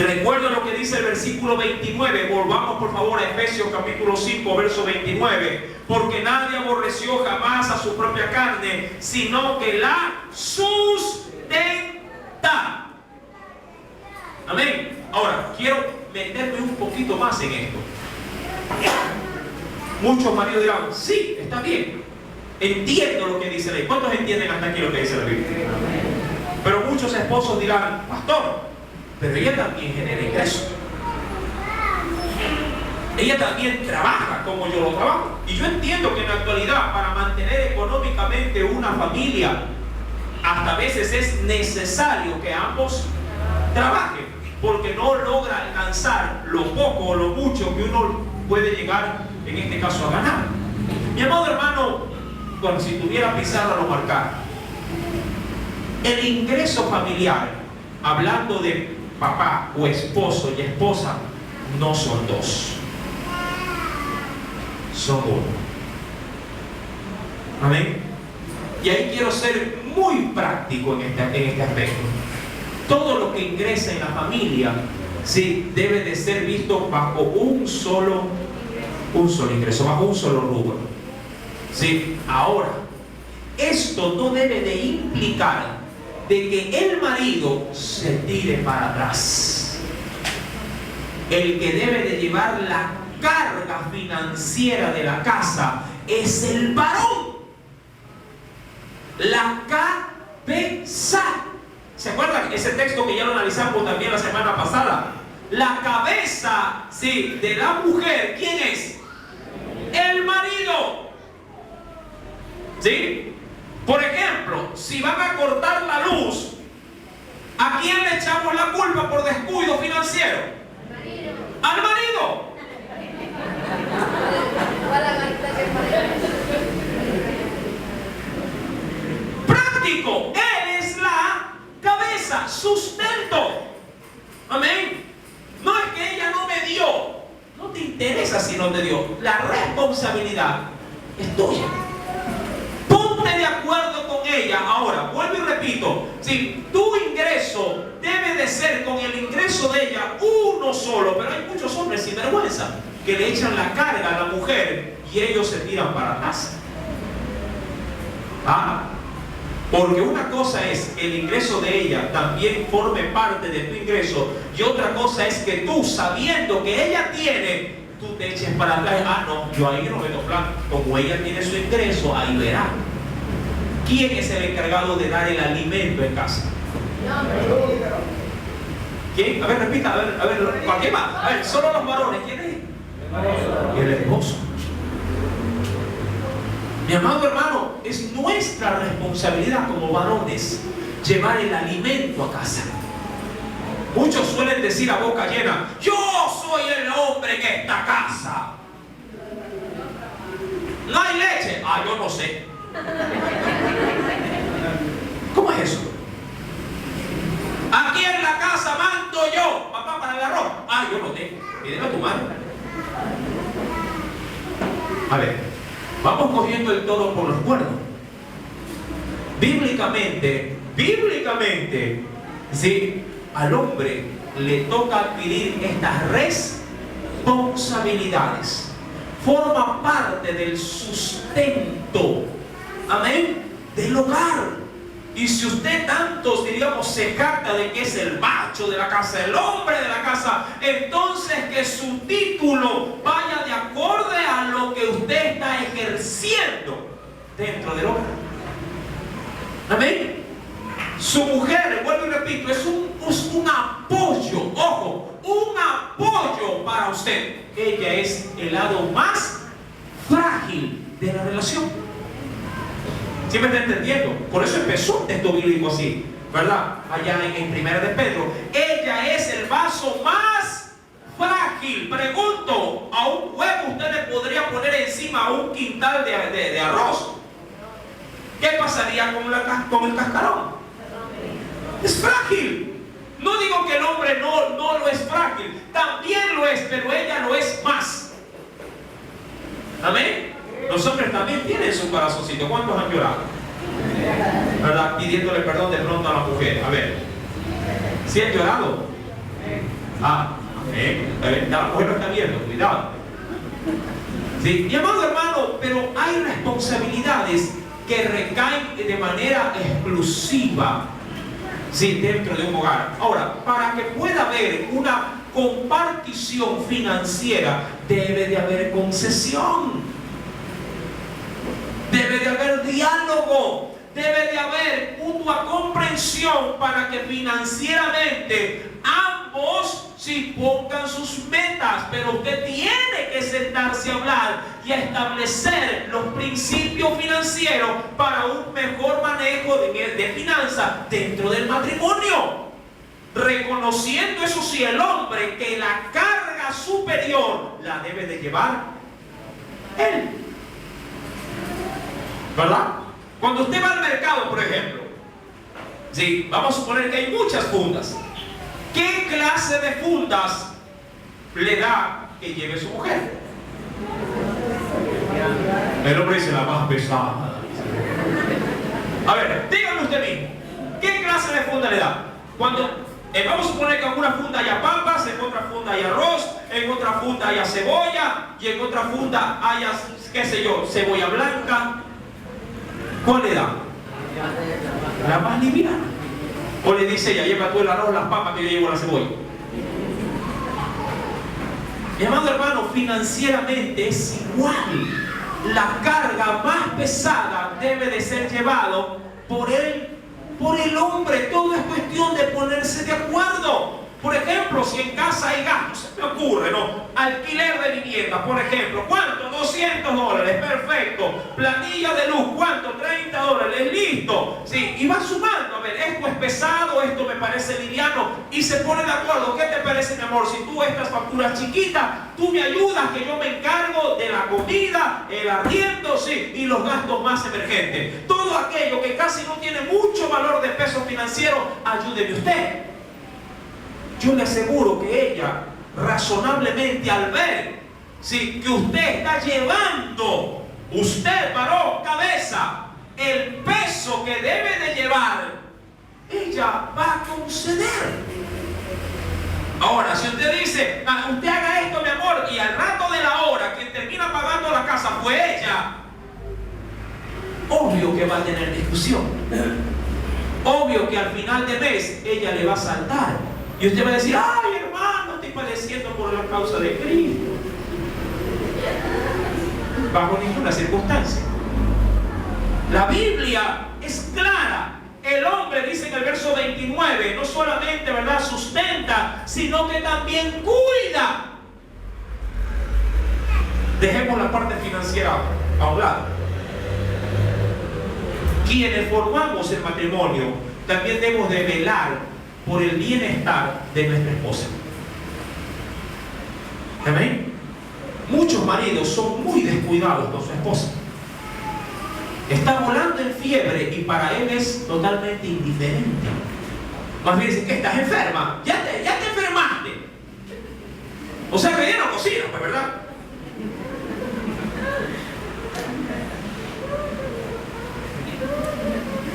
[SPEAKER 1] Y recuerden lo que dice el versículo 29. Volvamos por favor a Efesios capítulo 5, verso 29. Porque nadie aborreció jamás a su propia carne, sino que la sustenta. Amén. Ahora, quiero meterme un poquito más en esto. Muchos maridos dirán, sí, está bien. Entiendo lo que dice la ley. ¿Cuántos entienden hasta aquí lo que dice la Biblia? Pero muchos esposos dirán, pastor, pero ella también genera ingresos. Ella también trabaja como yo lo trabajo. Y yo entiendo que en la actualidad, para mantener económicamente una familia, hasta a veces es necesario que ambos trabajen, porque no logra alcanzar lo poco o lo mucho que uno puede llegar, en este caso, a ganar. Mi amado hermano, bueno, si tuviera pizarra lo marcara. El ingreso familiar, hablando de papá o esposo y esposa, no son dos, son uno. Amén. Y ahí quiero ser muy práctico en este aspecto. Todo lo que ingresa en la familia, sí, debe de ser visto bajo un solo ingreso, bajo un solo rubro. Sí. Ahora, esto no debe de implicar de que el marido se tire para atrás. El que debe de llevar la carga financiera de la casa es el varón. La cabeza. ¿Se acuerdan ese texto que ya lo analizamos también la semana pasada? La cabeza, sí, de la mujer, ¿quién es? El marido. ¿Sí? Por ejemplo, si van a cortar la luz, ¿a quién le echamos la culpa por descuido financiero? Al marido. Práctico. Él es la cabeza, sustento. Amén. No es que ella no me dio. No te interesa si no te dio. La responsabilidad es tuya. Ponte de acuerdo con ella. Ahora, vuelvo y repito. Si tu ingreso debe de ser con el ingreso de ella uno solo. Pero hay muchos hombres sin vergüenza que le echan la carga a la mujer y ellos se tiran para atrás. Porque una cosa es que el ingreso de ella también forme parte de tu ingreso, y otra cosa es que tú, sabiendo que ella tiene, tú te eches para atrás. No, yo ahí no meto plan. Como ella tiene su ingreso, ahí verá. ¿Quién es el encargado de dar el alimento en casa? ¿Quién? A ver, repita, a ver, ¿para qué más? A ver, solo los varones. ¿Quién es? El esposo. Mi amado hermano, es nuestra responsabilidad como varones llevar el alimento a casa. Muchos suelen decir a boca llena, yo soy el hombre en esta casa. No hay leche. Yo no sé. ¿Cómo es eso? Aquí en la casa mando yo. Papá, para el arroz. Yo no tengo. Pídele a tu madre. A ver. Vamos cogiendo el toro por los cuernos. Bíblicamente, sí, al hombre le toca adquirir estas responsabilidades. Forma parte del sustento, amén, del hogar. Y si usted tanto, diríamos, se jacta de que es el macho de la casa, el hombre de la casa, entonces que su título vaya de acorde a lo que usted está ejerciendo dentro del hogar. Amén. Su mujer, vuelvo y repito, es un apoyo, ojo, un apoyo para usted. Ella es el lado más frágil de la relación. ¿Sí me está entendiendo? Por eso empezó el texto bíblico así, ¿verdad? Allá en Primera de Pedro. Ella es el vaso más frágil. Pregunto, ¿a un huevo usted le podría poner encima un quintal de arroz? ¿Qué pasaría con el cascarón? Es frágil. No digo que el hombre no lo es frágil. También lo es, pero ella lo es más. Amén. Los hombres también tienen su corazoncito. ¿Cuántos han llorado? ¿Verdad? Pidiéndole perdón de pronto a la mujer. A ver, ¿sí han llorado? La mujer lo está viendo, cuidado. ¿Sí? Mi amado hermano, pero hay responsabilidades que recaen de manera exclusiva, ¿sí?, dentro de un hogar. Ahora, para que pueda haber una compartición financiera, debe de haber concesión, debe de haber diálogo, debe de haber mutua comprensión para que financieramente ambos sí pongan sus metas. Pero usted tiene que sentarse a hablar y a establecer los principios financieros para un mejor manejo de finanzas dentro del matrimonio, reconociendo, eso sí, el hombre, que la carga superior la debe de llevar él, ¿verdad? Cuando usted va al mercado, por ejemplo, sí, vamos a suponer que hay muchas fundas. ¿Qué clase de fundas le da que lleve su mujer? El hombre dice la más pesada. A ver, dígame usted mismo, ¿qué clase de funda le da? Cuando vamos a suponer que en una funda haya papas, en otra funda haya arroz, en otra funda haya cebolla y en otra funda haya, qué sé yo, cebolla blanca. ¿Cuál le da? La más liviana. O le dice ella, lleva tú el arroz, las papas, que yo llevo la cebolla. Mi amado hermano, financieramente es igual. La carga más pesada debe de ser llevado por el hombre. Todo es cuestión de ponerse de acuerdo. Por ejemplo, si en casa hay gastos, se me ocurre, ¿no? Alquiler de vivienda, por ejemplo, ¿cuánto? $200, perfecto. Planilla de luz, ¿cuánto? $30, listo. Sí, y va sumando, a ver, esto es pesado, esto me parece liviano, y se pone de acuerdo. ¿Qué te parece, mi amor? Si tú estas facturas chiquitas, tú me ayudas, que yo me encargo de la comida, el arriendo, sí, y los gastos más emergentes. Todo aquello que casi no tiene mucho valor de peso financiero, ayúdeme usted. Yo le aseguro que ella, razonablemente, al ver, ¿sí?, que usted está llevando, usted, varón, cabeza, el peso que debe de llevar, ella va a conceder. Ahora, si usted dice, usted haga esto, mi amor, y al rato de la hora que termina pagando la casa fue ella, obvio que va a tener discusión. Obvio que al final de mes ella le va a saltar. Y usted va a decir, ay, hermano, estoy padeciendo por la causa de Cristo. Bajo ninguna circunstancia. La Biblia es clara. El hombre, dice en el verso 29, no solamente, ¿verdad?, sustenta, sino que también cuida. Dejemos la parte financiera a un lado. Quienes formamos el matrimonio, también debemos de velar por el bienestar de nuestra esposa. ¿Amén? Muchos maridos son muy descuidados con su esposa. Está volando en fiebre y para él es totalmente indiferente. Más bien dice, ¿que estás enferma? Ya te enfermaste. O sea que ya no cocina, pues, ¿verdad?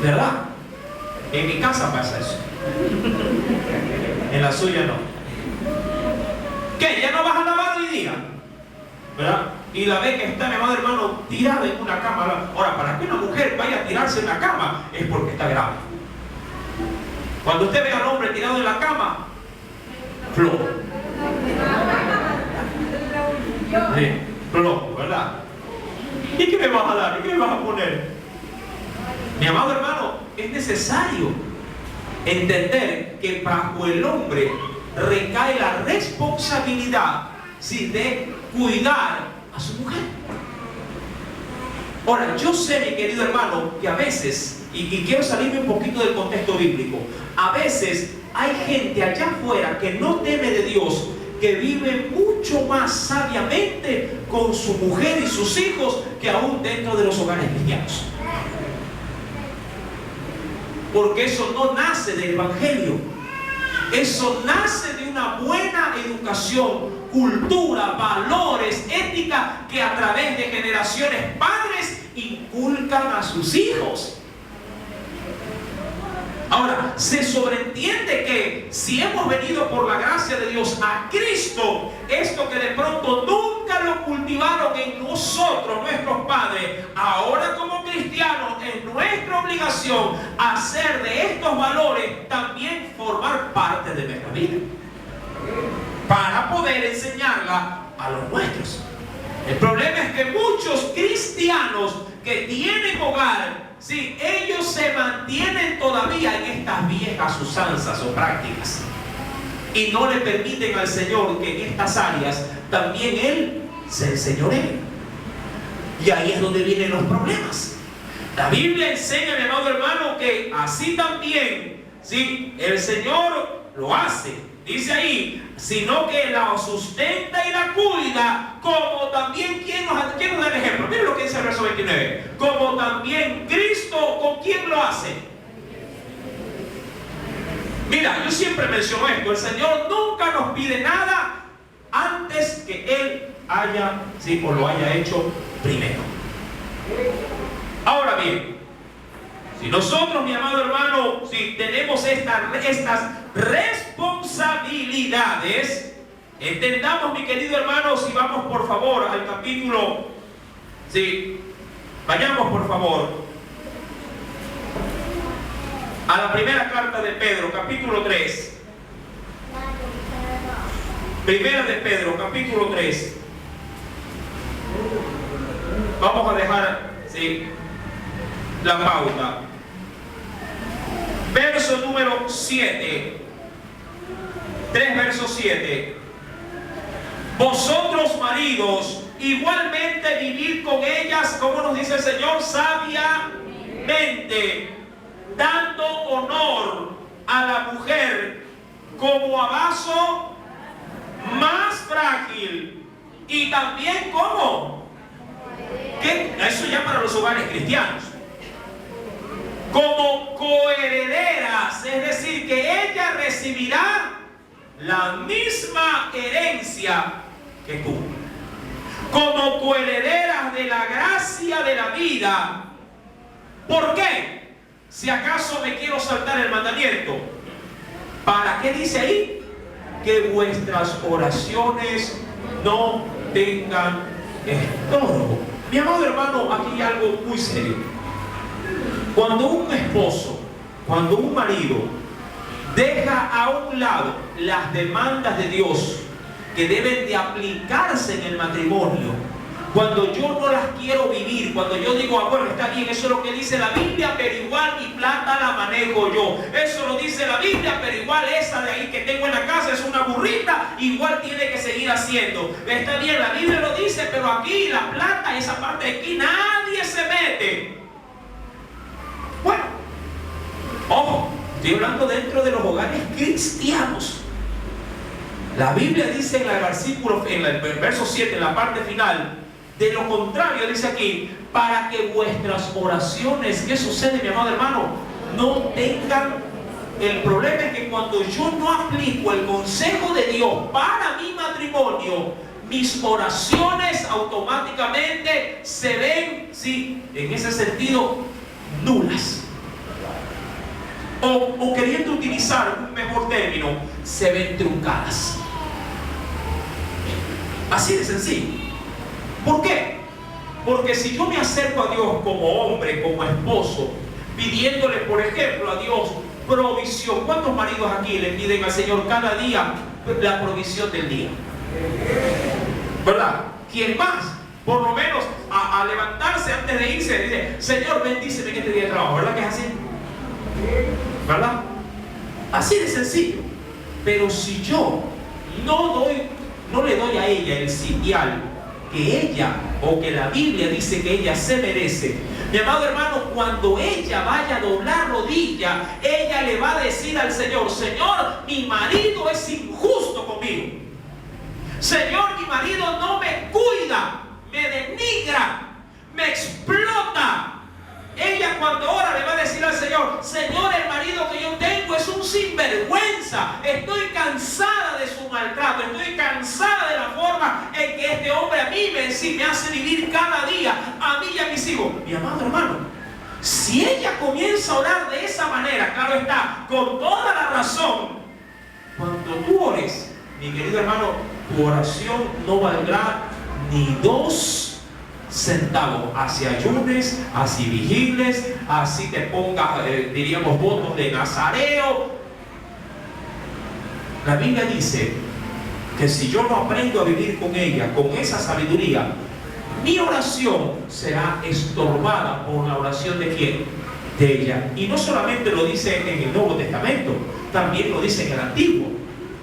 [SPEAKER 1] ¿Verdad? En mi casa pasa eso. En la suya no. ¿Qué? ¿Ya no vas a lavar hoy día? ¿Verdad? Y la ve que está, mi amado hermano, tirada en una cama. Ahora, para que una mujer vaya a tirarse en la cama es porque está grave. Cuando usted ve al hombre tirado en la cama, flojo. Sí, flojo, ¿verdad? ¿Y qué me vas a dar? ¿Y qué me vas a poner? Mi amado hermano, es necesario entender que bajo el hombre recae la responsabilidad, ¿sí?, de cuidar a su mujer. Ahora, yo sé, mi querido hermano, que a veces, y quiero salirme un poquito del contexto bíblico, a veces hay gente allá afuera que no teme de Dios, que vive mucho más sabiamente con su mujer y sus hijos que aún dentro de los hogares cristianos. Porque eso no nace del Evangelio. Eso nace de una buena educación, cultura, valores, ética, que a través de generaciones padres inculcan a sus hijos. Ahora, se sobreentiende que si hemos venido por la gracia de Dios a Cristo, esto que de pronto nunca lo cultivaron en nosotros, nuestros padres, ahora como cristianos es nuestra obligación hacer de estos valores también formar parte de nuestra vida, para poder enseñarla a los nuestros. El problema es que muchos cristianos que tienen hogar, sí, ellos se mantienen todavía en estas viejas usanzas o prácticas y no le permiten al Señor que en estas áreas también Él se enseñoree. Y ahí es donde vienen los problemas. La Biblia enseña, mi amado hermano, que así también, sí, el Señor lo hace. Dice ahí, sino que la sustenta y la cuida, como también, ¿quién nos da el ejemplo? Miren lo que dice el verso 29. Como también Cristo, ¿con quién lo hace? Mira, yo siempre menciono esto, el Señor nunca nos pide nada antes que Él haya, sí, o lo haya hecho primero. Ahora bien, si nosotros, mi amado hermano, si tenemos estas responsabilidades, entendamos, mi querido hermano, si vamos por favor al capítulo, sí, vayamos por favor a la primera carta de Pedro, capítulo 3. Primera de Pedro, capítulo 3. Vamos a dejar, sí, la pauta. Verso número 7. 3 versos 7. Vosotros maridos, igualmente vivid con ellas, como nos dice el Señor, sabiamente, dando honor a la mujer como a vaso más frágil, y también como, ¿qué? Eso ya para los hogares cristianos, como coherederas, es decir, que ella recibirá la misma herencia que tú, como coherederas de la gracia de la vida. ¿Por qué? Si acaso me quiero saltar el mandamiento, ¿para qué dice ahí? Que vuestras oraciones no tengan estorbo. Mi amado hermano, aquí hay algo muy serio. Cuando un esposo, cuando un marido deja a un lado las demandas de Dios que deben de aplicarse en el matrimonio, cuando yo no las quiero vivir, cuando yo digo, bueno, está bien, eso es lo que dice la Biblia, pero igual mi plata la manejo yo, eso lo dice la Biblia, pero igual esa de ahí que tengo en la casa es una burrita, igual tiene que seguir haciendo. Está bien, la Biblia lo dice, pero aquí la plata, esa parte de aquí, nadie se mete. Bueno, ojo, estoy hablando dentro de los hogares cristianos. La Biblia dice en el versículo, en el verso 7, en la parte final, de lo contrario, dice aquí, para que vuestras oraciones, ¿qué sucede, mi amado hermano? No tengan, el problema es que cuando yo no aplico el consejo de Dios para mi matrimonio, mis oraciones automáticamente se ven, sí, en ese sentido, nulas. O queriendo utilizar un mejor término, se ven truncadas. Así de sencillo. ¿Por qué? Porque si yo me acerco a Dios como hombre, como esposo, pidiéndole, por ejemplo, a Dios provisión. ¿Cuántos maridos aquí le piden al Señor cada día la provisión del día? ¿Verdad? ¿Quién más? Por lo menos a levantarse antes de irse, dice, Señor, bendíceme en este día de trabajo. ¿Verdad que es así? ¿Verdad? Así de sencillo. Pero si yo no le doy a ella el sitial que ella, o que la Biblia dice que ella se merece, mi amado hermano, cuando ella vaya a doblar rodilla, ella le va a decir al Señor, Señor, mi marido es injusto conmigo. Señor, mi marido no me cuida, me denigra, me explota. Ella cuando ora le va a decir al Señor, Señor, el marido que yo tengo es un sinvergüenza, estoy cansada de su maltrato, estoy cansada de la forma en que este hombre a mí me hace vivir cada día, a mí y a mis hijos. Mi amado hermano, Si ella comienza a orar de esa manera, claro está, con toda la razón, cuando tú ores, mi querido hermano, tu oración no valdrá ni 2 centavos. Así ayunes, así vigiles, así te pongas, diríamos, votos de nazareo. La Biblia dice que si yo no aprendo a vivir con ella, con esa sabiduría, mi oración será estorbada por la oración de ¿quién? De ella. Y no solamente lo dice en el Nuevo Testamento, también lo dice en el Antiguo.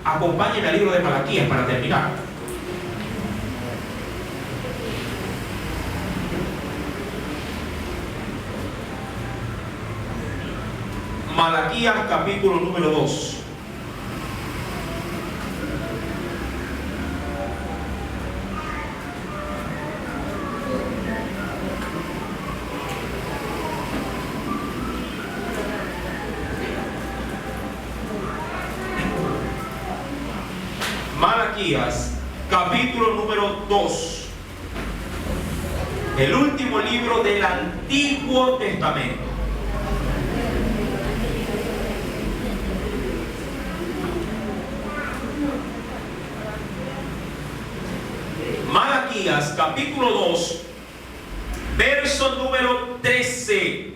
[SPEAKER 1] Acompáñenme al libro de Malaquías para terminar. Malaquías capítulo número 2. Malaquías, capítulo número 2, el último libro del Antiguo Testamento. Malaquías, capítulo 2, verso número 13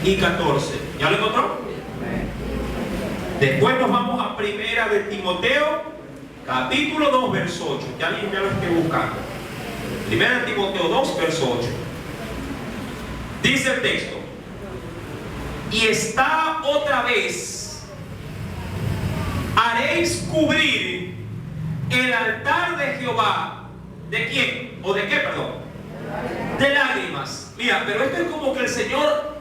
[SPEAKER 1] y 14. ¿Ya lo encontró? Después nos vamos a Primera de Timoteo, capítulo 2, verso 8. Ya lo estoy buscando. Primera de Timoteo 2, verso 8. Dice el texto: y está otra vez, haréis cubrir el altar de Jehová. ¿De quién? ¿O de qué, perdón? De lágrimas. Mira, pero esto es como que el Señor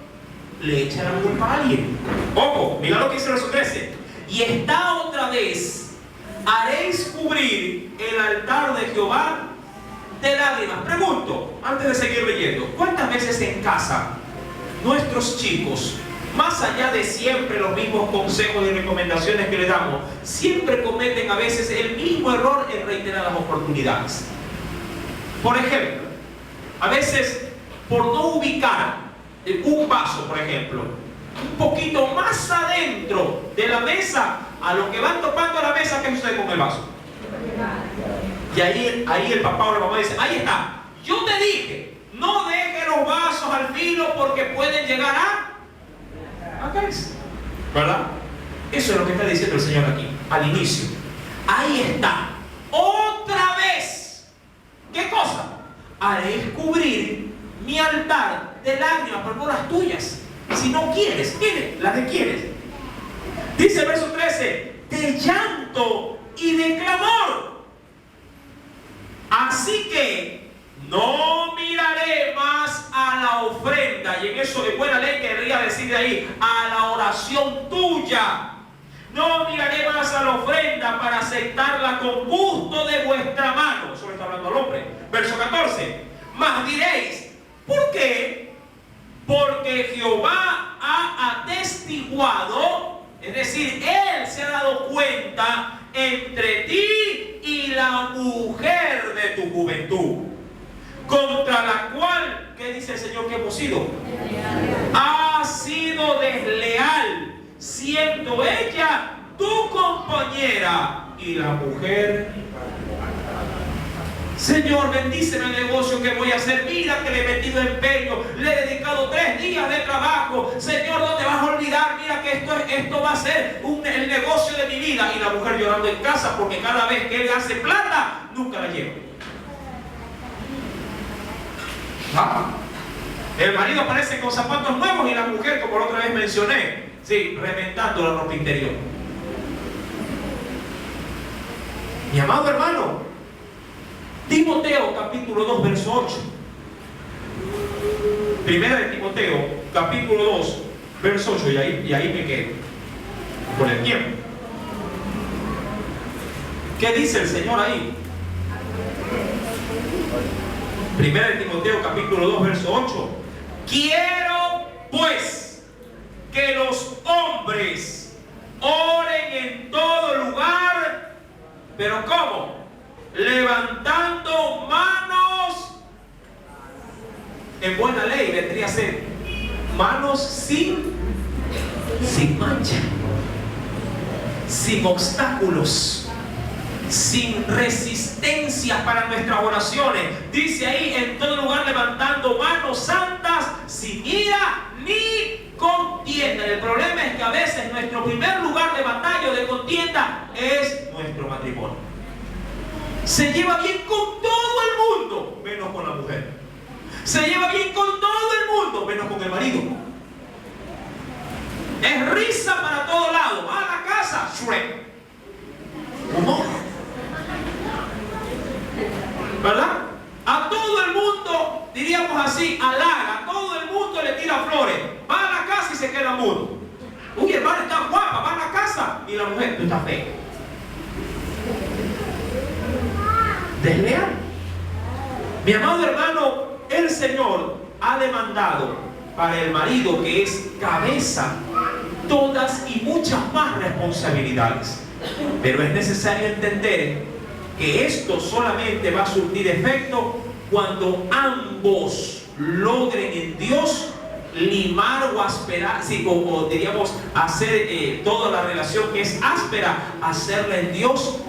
[SPEAKER 1] le echa la culpa a alguien. Ojo, mira lo que dice el verso 13. Y está otra vez, haréis cubrir el altar de Jehová de lágrimas. Pregunto, antes de seguir leyendo, ¿cuántas veces en casa nuestros chicos, más allá de siempre los mismos consejos y recomendaciones que le damos, siempre cometen a veces el mismo error en reiteradas oportunidades? Por ejemplo, a veces por no ubicar un vaso, por ejemplo, un poquito más adentro de la mesa, a lo que van topando la mesa, ¿qué sucede con el vaso? Y ahí el papá o la mamá dice: ahí está, yo te dije, no deje los vasos al filo porque pueden llegar a caerse, ¿verdad? Eso es lo que está diciendo el Señor aquí, al inicio. Ahí está, otra vez. ¿Qué cosa? Haréis cubrir mi altar de lágrimas, pero no las tuyas. Si no quieres, ¿quieres? Las de quieres. Dice el verso 13: de llanto y de clamor. Así que no miraré más a la ofrenda. Y en eso de buena ley querría decir de ahí, a la oración tuya. No miraré más a la ofrenda para aceptarla con gusto de vuestra mano. Eso le está hablando al hombre. Verso 14: mas diréis, ¿por qué? Porque Jehová ha atestiguado, es decir, Él se ha dado cuenta entre ti y la mujer de tu juventud, contra la cual, ¿qué dice el Señor que hemos sido? Ha sido desleal, siendo ella tu compañera y la mujer. Señor, bendíceme el negocio que voy a hacer. Mira que le he metido empeño, le he dedicado 3 días de trabajo. Señor, no te vas a olvidar. Mira que esto va a ser el negocio de mi vida. Y la mujer llorando en casa porque cada vez que él hace plata, nunca la lleva. El marido aparece con zapatos nuevos y la mujer, como la otra vez mencioné, sí, reventando la ropa interior. Mi amado hermano, Timoteo capítulo 2 verso 8. Primera de Timoteo capítulo 2 verso 8, y ahí me quedo por el tiempo. ¿Qué dice el Señor ahí? Primera de Timoteo capítulo 2 verso 8. Quiero pues que los hombres oren en todo lugar, pero ¿cómo? Levantando manos en buena ley vendría a ser manos sin mancha, sin obstáculos, sin resistencia para nuestras oraciones. Dice ahí, en todo lugar levantando manos santas, sin ira ni contienda. El problema es que a veces nuestro primer lugar de batalla o de contienda es nuestro matrimonio. Se lleva bien con todo el mundo, menos con la mujer. Se lleva bien con todo el mundo, menos con el marido. Es risa para todo lado. Va a la casa, Shrek. Humor. ¿Verdad? A todo el mundo, diríamos así, halaga. A todo el mundo le tira flores. Va a la casa y se queda mudo. Uy, hermano, está guapa. Va a la casa y la mujer, tú estás fea. Desleal. Mi amado hermano, el Señor ha demandado para el marido, que es cabeza, todas y muchas más responsabilidades. Pero es necesario entender que esto solamente va a surtir efecto cuando ambos logren en Dios limar o asperar, o diríamos hacer toda la relación que es áspera, hacerla en Dios,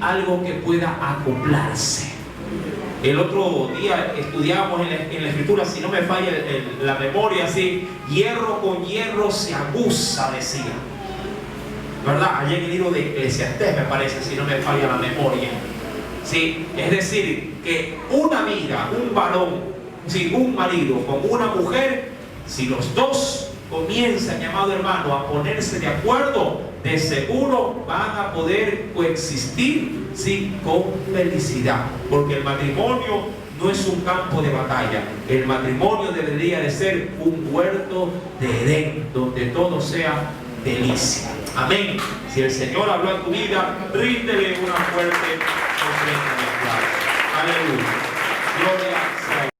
[SPEAKER 1] algo que pueda acoplarse. El otro día estudiábamos en la escritura, si no me falla la memoria, hierro con hierro se aguza, decía. ¿Verdad? Allá en el libro de Eclesiastés, me parece, si no me falla la memoria. Es decir, que una vida, un varón, un marido con una mujer, si los dos comienzan, amado hermano, a ponerse de acuerdo, de seguro van a poder coexistir con felicidad, porque el matrimonio no es un campo de batalla. El matrimonio debería de ser un huerto de Edén, donde todo sea delicia. Amén. Si el Señor habló en tu vida, ríndele una fuerte ofrenda de aplauso. Aleluya. Gloria